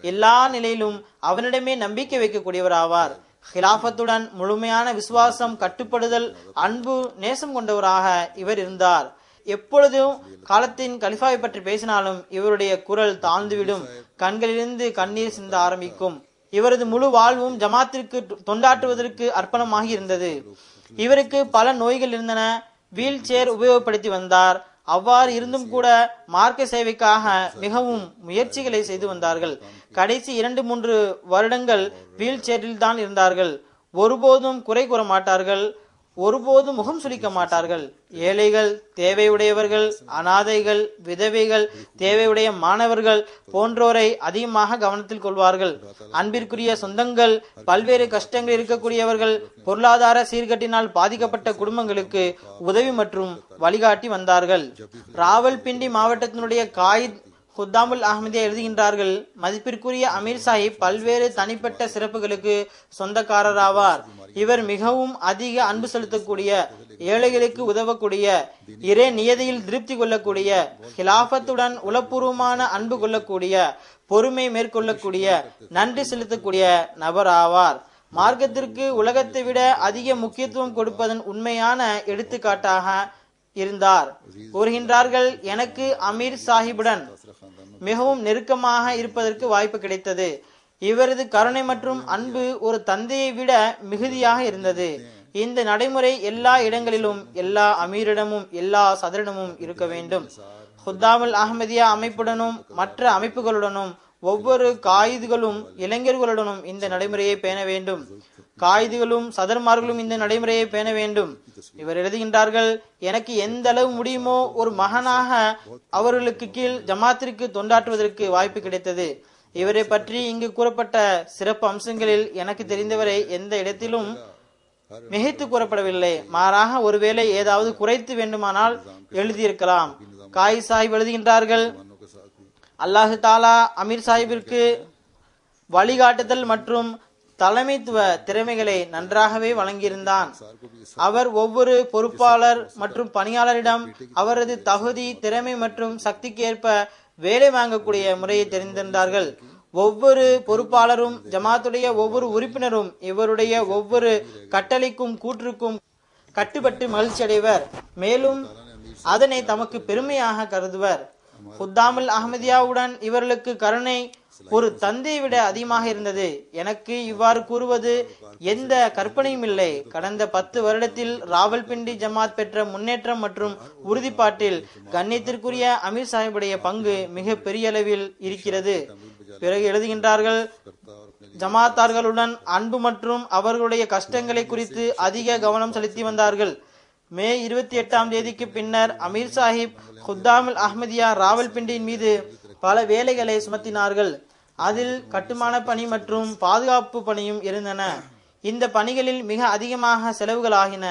எல்லா நிலையிலும் அவனிடமே நம்பிக்கை வைக்கக்கூடியவர் ஆவார். ஹிலாஃபத்துடன் முழுமையான விசுவாசம், கட்டுப்படுதல், அன்பு, நேசம் கொண்டவராக இவர் இருந்தார். எப்பொழுதும் காலத்தின் கலிஃபாவை பற்றி பேசினாலும் இவருடைய குரல் தாழ்ந்துவிடும். கண்களிலிருந்து கண்ணீர் சிந்த ஆரம்பிக்கும். இவரது முழு வாழ்வும் ஜமாத்திற்கு தொண்டாற்றுவதற்கு அர்ப்பணமாகி இருந்தது. இவருக்கு பல நோய்கள் இருந்தன. வீல் சேர் உபயோகப்படுத்தி வந்தார். அவ்வாறு இருந்தும் கூட மார்க்க சேவைக்காக மிகவும் முயற்சிகளை செய்து வந்தார்கள். கடைசி 2-3 வருடங்கள் வீல் சேரில் தான் இருந்தார்கள். ஒருபோதும் குறை கூற மாட்டார்கள். ஒருபோதும் முகம் சுளிக்க மாட்டார்கள். ஏழைகள், தேவையுடையவர்கள், அனாதைகள், விதவைகள், தேவையுடைய மாணவர்கள் போன்றோரை அதிகமாக கவனத்தில் கொள்வார்கள். அன்பிற்குரிய சொந்தங்கள், பல்வேறு கஷ்டங்கள் இருக்கக்கூடியவர்கள், பொருளாதார சீர்கட்டினால் பாதிக்கப்பட்ட குடும்பங்களுக்கு உதவி மற்றும் வழிகாட்டி வந்தார்கள். ராவல்பிண்டி மாவட்டத்தினுடைய காயித் குத்தாமுல் அஹ்மதியா எழுதுகின்றார்கள், மதிப்பிற்குரிய அமீர் சாஹிப் பல்வேறு தனிப்பட்ட சிறப்புகளுக்கு சொந்தக்காரராவார். இவர் மிகவும் அதிக அன்பு செலுத்தக்கூடிய, ஏழைகளுக்கு உதவக்கூடிய, இறை நியதியில் திருப்தி கொள்ளக்கூடிய, ஹிலாஃபத்துடன் உளப்பூர்வமான அன்பு கொள்ளக்கூடிய, பொறுமை மேற்கொள்ளக்கூடிய, நன்றி செலுத்தக்கூடிய நபர் ஆவார். மார்க்கத்திற்கு உலகத்தை விட அதிக முக்கியத்துவம் கொடுப்பதன் உண்மையான எடுத்துக்காட்டாக இருந்தார். கூறுகின்றார்கள், எனக்கு அமீர் சாஹிபுடன் மிகவும் நெருக்கமாக இருப்பதற்கு வாய்ப்பு கிடைத்தது. இவரது கருணை மற்றும் அன்பு ஒரு தந்தையை விட மிகுதியாக இருந்தது. இந்த நடைமுறை எல்லா இடங்களிலும் எல்லா அமீரிடமும் எல்லா சதரிடமும் இருக்க வேண்டும். ஹுத்தாமுல் அஹ்மதியா அமைப்புடனும் மற்ற அமைப்புகளுடனும் ஒவ்வொரு காயிதுகளும் இளைஞர்களுடனும் இந்த நடைமுறையை பேண வேண்டும். காயிதுகளும் சதர்மார்களும் இந்த நடைமுறையை பேண வேண்டும். இவர் எழுதுகின்றார்கள், எனக்கு எந்த அளவு முடியுமோ ஒரு மகனாக அவர்களுக்கு கீழ் ஜமாத்திற்கு தொண்டாற்றுவதற்கு வாய்ப்பு கிடைத்தது. இவரை பற்றி இங்கு கூறப்பட்ட சிறப்பு அம்சங்களில் எனக்கு தெரிந்தவரை எந்த இடத்திலும் மிகைத்து கூறப்படவில்லை. மாறாக ஒருவேளை ஏதாவது குறைத்து வேண்டுமானால் எழுதியிருக்கலாம். காய் சாஹிப் எழுதுகின்றார்கள், அல்லாஹு தாலா அமீர் சாஹிபிற்கு வழிகாட்டுதல் மற்றும் தலைமைத்துவ திறமைகளை நன்றாகவே வழங்கியிருந்தான். அவர் ஒவ்வொரு பொறுப்பாளர் மற்றும் பணியாளரிடம் அவரது தகுதி, திறமை மற்றும் சக்திக்கு ஏற்ப வேலை வாங்கக்கூடிய முறையை தெரிந்திருந்தார்கள். ஒவ்வொரு பொறுப்பாளரும் ஜமாத்துடைய ஒவ்வொரு உறுப்பினரும் இவருடைய ஒவ்வொரு கட்டளைக்கும் கூற்றுக்கும் கட்டுப்பட்டு மகிழ்ச்சி அடைவர். மேலும் அதனை தமக்கு பெருமையாக கருதுவர். ஹுத்தாமுல் அஹ்மதியாவுடன் இவர்களுக்கு கருணை ஒரு தந்தையை விட அதிகமாக இருந்தது. எனக்கு இவ்வாறு கூறுவது எந்த கற்பனையும் இல்லை. கடந்த 10 வருடத்தில் ராவல்பிண்டி ஜமாத் பெற்ற முன்னேற்றம் மற்றும் உறுதிப்பாட்டில் கண்ணியத்திற்குரிய அமீர் சாஹிபுடைய பங்கு மிக பெரிய அளவில் இருக்கிறது. பிறகு எழுதுகின்றார்கள், ஜமாத்தார்களுடன் அன்பு மற்றும் அவர்களுடைய கஷ்டங்களை குறித்து அதிக கவனம் செலுத்தி வந்தார்கள். மே 28ஆம் தேதிக்கு பின்னர் அமீர் சாஹிப் ஹுத்தாமுல் அஹ்மதியா ராவல்பிண்டியின் மீது பல வேலைகளை சுமத்தினார்கள். அதில் கட்டுமான பணி மற்றும் பாதுகாப்பு பணியும் இருந்தன. இந்த பணிகளில் மிக அதிகமாக செலவுகள் ஆகின.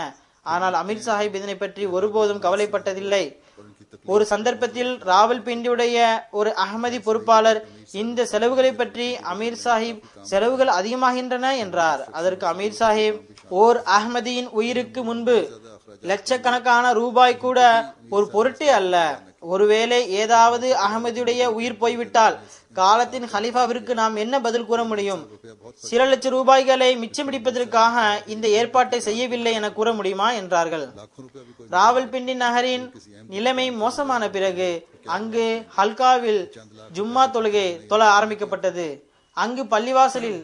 ஆனால் அமீர் சாஹிப் இதனை பற்றி ஒருபோதும் கவலைப்பட்டதில்லை. ஒரு சந்தர்ப்பத்தில் ராவல்பிண்டியுடைய ஒரு அஹ்மதி பொறுப்பாளர் இந்த செலவுகளை பற்றி அமீர் சாஹிப் செலவுகள் அதிகமாகின்றன என்றார். அதற்கு அமீர் சாஹிப், ஓர் அஹ்மதியின் உயிருக்கு முன்பு லட்சக்கணக்கான ரூபாய் கூட ஒரு பொருட்டே அல்ல. ஒருவேளை ஏதாவது அகமதியுடைய உயிர் போய்விட்டால் காலத்தின் ஹலீஃபாவிற்கு நாம் என்ன பதில் கூற முடியும்? சில லட்சம் ரூபாய்களை மிச்சம் பிடிப்பதற்காக இந்த ஏற்பாட்டை செய்யவில்லை என கூற முடியுமா என்றார்கள். ராவல்பிண்டி நகரின் நிலைமை மோசமான பிறகு அங்கு ஹல்காவில் ஜும்மா தொழுகை தொழ ஆரம்பிக்கப்பட்டது. அங்கு பள்ளிவாசலில்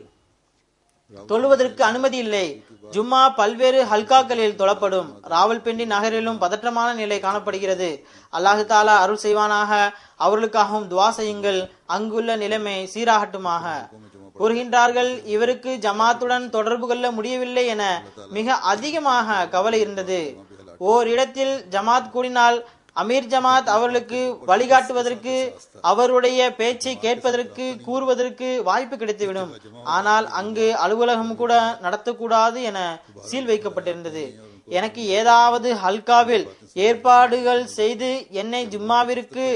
தொழுவதற்கு அனுமதி இல்லை. ஜும்மா பல்வேறு ஹல்காக்களில் தொழப்படும். ராவல்பிண்டி நகரிலும் பதற்றமான நிலை காணப்படுகிறது. அல்லாஹு தாலா அருள் செய்வானாக. அவர்களுக்காகவும் துவா செய்யுங்கள். அங்குள்ள நிலைமை சீராகட்டுமாக. கூறுகின்றார்கள், இவருக்கு ஜமாத்துடன் தொடர்பு கொள்ள முடியவில்லை என மிக அதிகமாக கவலை இருந்தது. ஓர் இடத்தில் ஜமாத் கூடினால் அமீர் ஜமாத் அவர்களுக்கு வழிகாட்டுவதற்கு, அவருடைய பேச்சை கேட்பதற்கு, கூறுவதற்கு வாய்ப்பு கிடைத்துவிடும். ஆனால் அங்கு அலுவலகம் கூட நடத்தக்கூடாது என சீல் வைக்கப்பட்டிருந்தது. எனக்கு ஏதாவது ஹல்காவில் ஏற்பாடுகள் செய்து என்னை ஜும்மாவிற்கு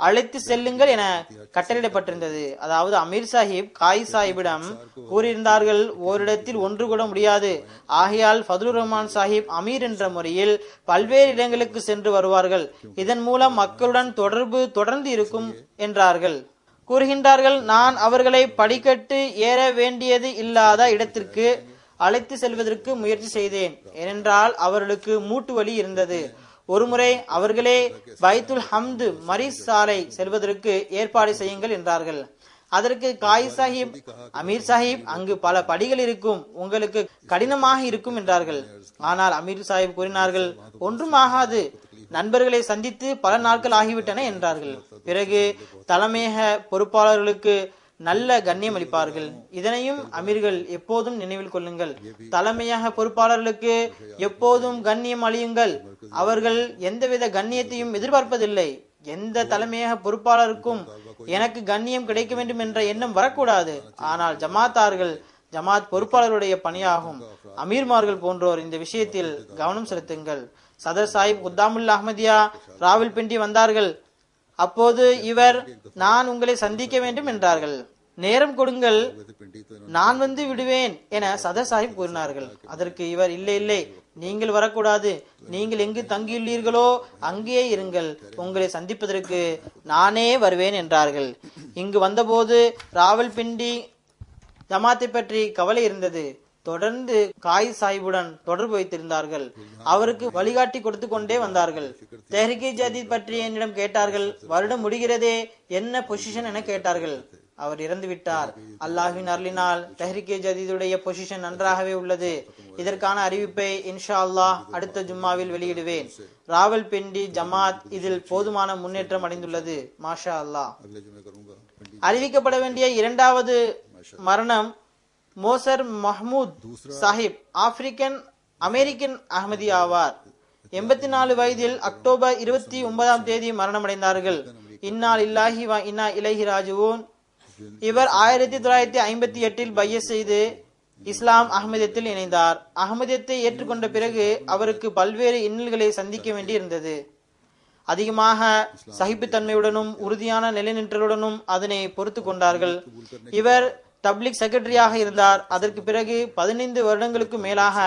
அழைத்து செல்லுங்கள் என கட்டளையிடப்பட்டிருந்தது. அதாவது அமீர் சாஹிப் காய் சாஹிபிடம் கூறியிருந்தார்கள், ஓரிடத்தில் ஒன்று கூட முடியாது. ஆகையால் ஃபதுலுர் ரஹ்மான் சாஹிப் அமீர் என்ற முறையில் பல்வேறு இடங்களுக்கு சென்று வருவார்கள். இதன் மூலம் மக்களுடன் தொடர்பு தொடர்ந்து இருக்கும் என்றார்கள். கூறுகின்றார்கள், நான் அவர்களை படிக்கட்டு ஏற வேண்டியது இல்லாத இடத்திற்கு அழைத்து செல்வதற்கு முயற்சி செய்தேன். ஏனென்றால் அவர்களுக்கு மூட்டு வலி இருந்தது. ஒருமுறை அவர்களே பைத்துல் ஹம்து மரிஸ் சாலை செல்வதற்கு ஏற்பாடு செய்யுங்கள் என்றார்கள். அதற்கு காய் சாஹிப், அமீர் சாஹிப், அங்கு பல படிகள் இருக்கும், உங்களுக்கு கடினமாக இருக்கும் என்றார்கள். ஆனால் அமீர் சாஹிப் கூறினார்கள், ஒன்றுமாகாது, நண்பர்களை சந்தித்து பல நாட்கள் ஆகிவிட்டன என்றார்கள். பிறகு தலைமையக பொறுப்பாளர்களுக்கு நல்ல கண்ணியம் அளிப்பார்கள். இதனையும் அமீர்கள் எப்போதும் நினைவில் கொள்ளுங்கள். தலைமையாக பொறுப்பாளர்களுக்கு எப்போதும் கண்ணியம் அளியுங்கள். அவர்கள் எந்தவித கண்ணியத்தையும் எதிர்பார்ப்பதில்லை. எந்த தலைமையாக பொறுப்பாளருக்கும் எனக்கு கண்ணியம் கிடைக்க வேண்டும் என்ற எண்ணம் வரக்கூடாது. ஆனால் ஜமாத்தார்கள் ஜமாத் பொறுப்பாளருடைய பணியாகும். அமீர்மார்கள் போன்றோர் இந்த விஷயத்தில் கவனம் செலுத்துங்கள். சதர் சாஹிப் குத்தாமுல் அஹ்மதியா ராவல்பிண்டி வந்தார்கள். அப்போது இவர், நான் உங்களை சந்திக்க வேண்டும் என்றார்கள். நேரம் கொடுங்கள், நான் வந்து விடுவேன் என சதர் சாஹிப் கூறினார்கள். அதற்கு இவர், இல்லை இல்லை, நீங்கள் வரக்கூடாது, நீங்கள் எங்கு தங்கியுள்ளீர்களோ அங்கே இருங்கள், உங்களை சந்திப்பதற்கு நானே வருவேன் என்றார்கள். இங்கு வந்தபோது ராவல்பிண்டி ஜமாத்தை பற்றி கவலை இருந்தது. தொடர்ந்து காய் சாஹிபுடன் தொடர்பு வைத்திருந்தார்கள். அவருக்கு வழிகாட்டி கொடுத்து கொண்டே வந்தார்கள். தெஹ்ரீக் ஜதீத் பற்றி என்னிடம் கேட்டார்கள். வருடம் முடிகிறதே, என்ன பொசிஷன் என கேட்டார்கள். அவர் இறந்து விட்டார். அல்லாஹ்வின் அருளினால் தெஹ்ரீக் ஜதீதுடைய பொசிஷன் நன்றாகவே உள்ளது. இதற்கான அறிவிப்பை இன்ஷா அல்லாஹ் அடுத்த ஜும்மாவில் வெளியிடுவேன். ராவல்பிண்டி ஜமாத் இதில் போதுமான முன்னேற்றம் அடைந்துள்ளது. மாஷா அல்லாஹ். அறிவிக்கப்பட வேண்டிய இரண்டாவது மரணம் Mosser Mahmood Sahib African American Ahmadi ஆவார். 84 வயதில் அக்டோபர் 29ஆம் தேதி மரணமடைந்தார்கள். இன்னா லில்லாஹி வ இன்னா இலைஹி ராஜிஊன். இவர் 1958இல் பையத் செய்து இஸ்லாம் அஹ்மதியத்தில் இணைந்தார். அஹ்மதியத்தை ஏற்றுக்கொண்ட பிறகு அவருக்கு பல்வேறு இன்னல்களை சந்திக்க வேண்டி இருந்தது. அதிகமாக சகிப்புத்தன்மையுடனும் உறுதியான நிலைநிற்றலுடனும் அதனை பொறுத்து கொண்டார்கள். இவர் தப்லீக் செக்ரட்டரியாக இருந்தார். அதற்கு பிறகு 15 வருடங்களுக்கு மேலாக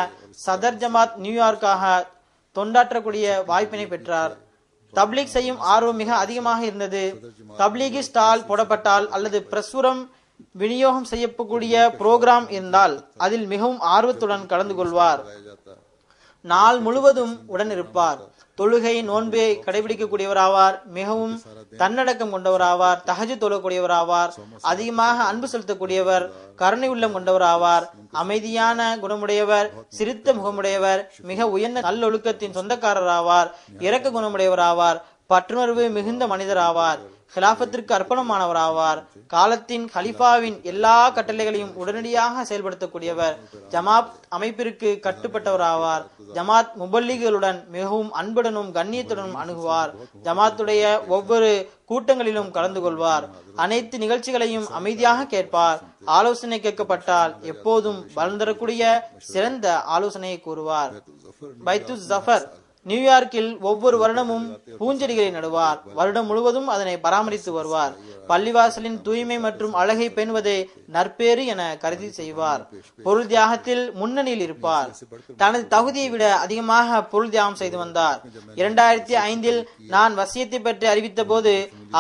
சதர் ஜமாத் நியூயார்க்காக தொண்டாற்றக்கூடிய வாய்ப்பினை பெற்றார். தப்லீக் செய்யும் ஆர்வம் மிக அதிகமாக இருந்தது. தப்லீகி ஸ்டால் போடப்பட்டால் அல்லது பிரசுரம் விநியோகம் செய்யக்கூடிய புரோகிராம் இருந்தால் அதில் மிகவும் ஆர்வத்துடன் கலந்து கொள்வார். நாள் முழுவதும் உடன் இருப்பார். தொழுகை நோன்பை கடைபிடிக்கக்கூடியவராவார். மிகவும் தன்னடக்கம் கொண்டவராவார். தஹஜ்ஜுத் தொழக்கூடியவராவார். அதிகமாக அன்பு செலுத்தக்கூடியவர். கருணை உள்ளம் கொண்டவராவார். அமைதியான குணமுடையவர். சிரித்த முகமுடையவர். மிக உயர்ந்த நல்லொழுக்கத்தின் சொந்தக்காரராவார். இரக்க குணமுடையவராவார். பற்றுணர்வு மிகுந்த மனிதராவார். ஹிலாஃபத்திற்கு அர்ப்பணமானவராவார். காலத்தின் கலிஃபாவின் எல்லா கட்டளைகளையும் உடனடியாக செயல்படுத்தக்கூடியவர். ஜமாத் அமைப்பிற்கு கட்டுப்பட்டவராவார். ஜமாத் முபல்லிகளுடன் மிகவும் அன்புடனும் கண்ணியத்துடனும் அணுகுவார். ஜமாத்துடைய ஒவ்வொரு கூட்டங்களிலும் கலந்து கொள்வார். அனைத்து நிகழ்ச்சிகளையும் அமைதியாக கேட்பார். ஆலோசனை கேட்கப்பட்டால் எப்போதும் பலன் தரக்கூடிய சிறந்த ஆலோசனையை கூறுவார். பைத்து ஜஃபர் நியூயார்க்கில் ஒவ்வொரு வருடமும் பூஞ்செடிகளை நடுவார். வருடம் முழுவதும் அதனை பராமரித்து வருவார். பள்ளிவாசலின் தூய்மை மற்றும் அழகை பேணுவதை நற்பேறு என கருதி செய்வார். பொருள் தியாகத்தில் முன்னணியில் இருப்பார். தனது தகுதியை விட அதிகமாக பொருள் தியாகம் செய்து வந்தார். 2005இல் நான் வசியத்தை பற்றி அறிவித்த போது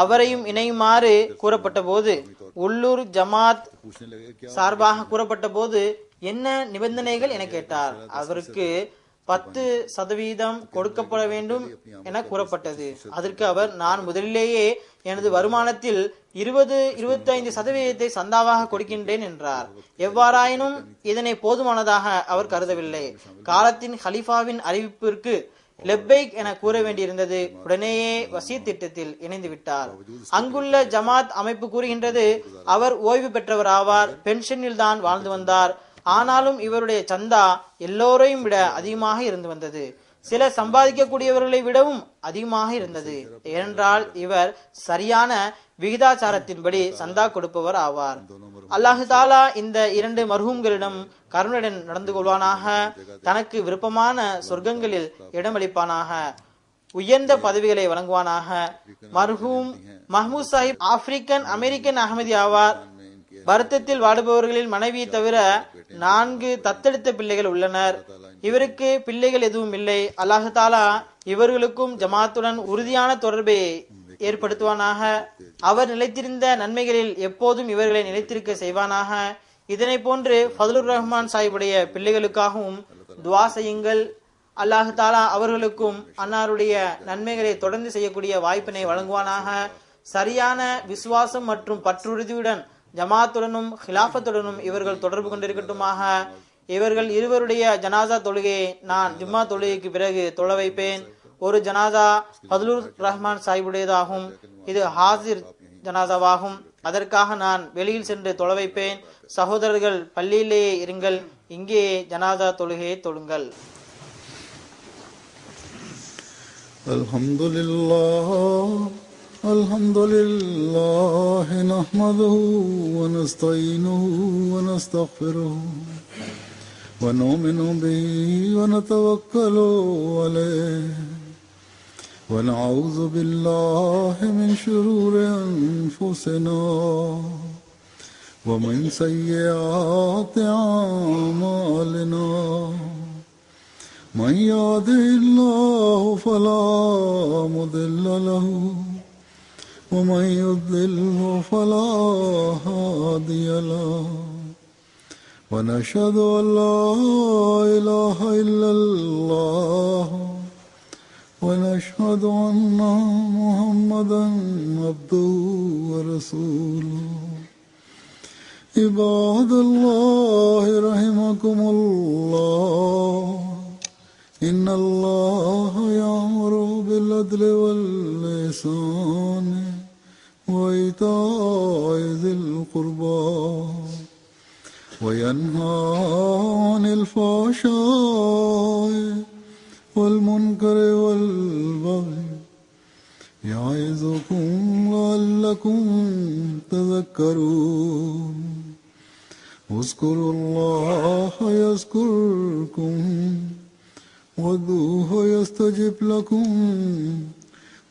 அவரையும் இணையுமாறு கூறப்பட்ட போது, உள்ளூர் ஜமாத் சார்பாக கூறப்பட்ட போது என்ன நிபந்தனைகள் என கேட்டார். அவருக்கு 10% கொடுக்கப்பட வேண்டும் என கூறப்பட்டது. அதற்கு அவர், நான் முதலிலேயே எனது வருமானத்தில் 20-25% சந்தாவாக கொடுக்கின்றேன் என்றார். எவ்வாறாயினும் இதனை போதுமானதாக அவர் கருதவில்லை. காலத்தின் ஹலீஃபாவின் அறிவிப்பிற்கு லெப்பைக் என கூற வேண்டியிருந்தது. உடனேயே வசியத் திட்டத்தில் இணைந்து விட்டார். அங்குள்ள ஜமாத் அமைப்பு கூறுகின்றது, அவர் ஓய்வு பெற்றவராவார். பென்ஷனில் தான் வாழ்ந்து வந்தார். ஆனாலும் இவருடைய சந்தா எல்லோரையும் விட அதிகமாக இருந்து வந்தது. சில சம்பாதிக்கக்கூடியவர்களை விடவும் அதிகமாக இருந்தது. ஏனென்றால் இவர் சரியான விகிதாச்சாரத்தின்படி சந்தா கொடுப்பவர் ஆவார். அல்லாஹு தாலா இந்த 2 மர்ஹூம்களிடம் கருணையுடன் நடந்து கொள்வானாக. தனக்கு விருப்பமான சொர்க்கங்களில் இடமளிப்பானாக. உயர்ந்த பதவிகளை வழங்குவானாக. மர்ஹூம் Mahmood Sahib African American Ahmadi ஆவார். வருத்தத்தில் வாடுபவர்களில் மனைவியை தவிர 4 தத்தெடுத்த பிள்ளைகள் உள்ளனர். இவருக்கு பிள்ளைகள் எதுவும் இல்லை. அல்லாஹு தாலா இவர்களுக்கும் ஜமாத்துடன் உறுதியான தொடர்பை ஏற்படுத்துவானாக. அவர் நிலைத்திருந்த நன்மைகளில் எப்போதும் இவர்களை நிலைத்திருக்க செய்வானாக. இதனை போன்று ஃபதுலுர் ரஹ்மான் சாஹிபுடைய பிள்ளைகளுக்காகவும் துவா செய்யுங்கள். அல்லாஹு தாலா அவர்களுக்கும் அன்னாருடைய நன்மைகளை தொடர்ந்து செய்யக்கூடிய வாய்ப்பினை வழங்குவானாக. சரியான விசுவாசம் மற்றும் பற்றுறுதியுடன் ஜமாத்துடனும் ஹிலாஃபத்துடனும் இவர்கள் தொடர்பு கொண்டிருக்கட்டுமாக. இவர்கள் இருவருடைய ஜனாசா தொழுகையை நான் ஜும்மா தொழுகைக்கு பிறகு தொழ வைப்பேன். ஒரு ஜனாசா ஃபதுலுர் ரஹ்மான் சாஹிபுடையதாகும். இது ஹாசிர் ஜனாசாவாகும். அதற்காக நான் வெளியில் சென்று தொழ வைப்பேன். சகோதரர்கள் பள்ளியிலேயே இருங்கள். இங்கே ஜனாசா தொழுகையை தொழுங்கள். الحمد لله نحمده ونستعينه ونستغفره ونؤمن به ونتوكل عليه ونعوذ بالله من شرور أنفسنا ومن سيئات أعمالنا من يهده الله فلا مضل له ومن يضلل فلا هادي له ونشهد أن لا إله إلا الله ونشهد أن محمدا عبده ورسوله عباد الله رحمكم الله إن الله يأمر بالعدل والإحسان وإيتاء ذي القربى وينهى عن الفحشاء والمنكر والبغي يعظكم لعلكم تذكرون اذكروا الله يذكركم وادعوه يستجب لكم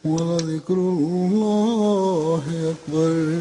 ولذكر الله أكبر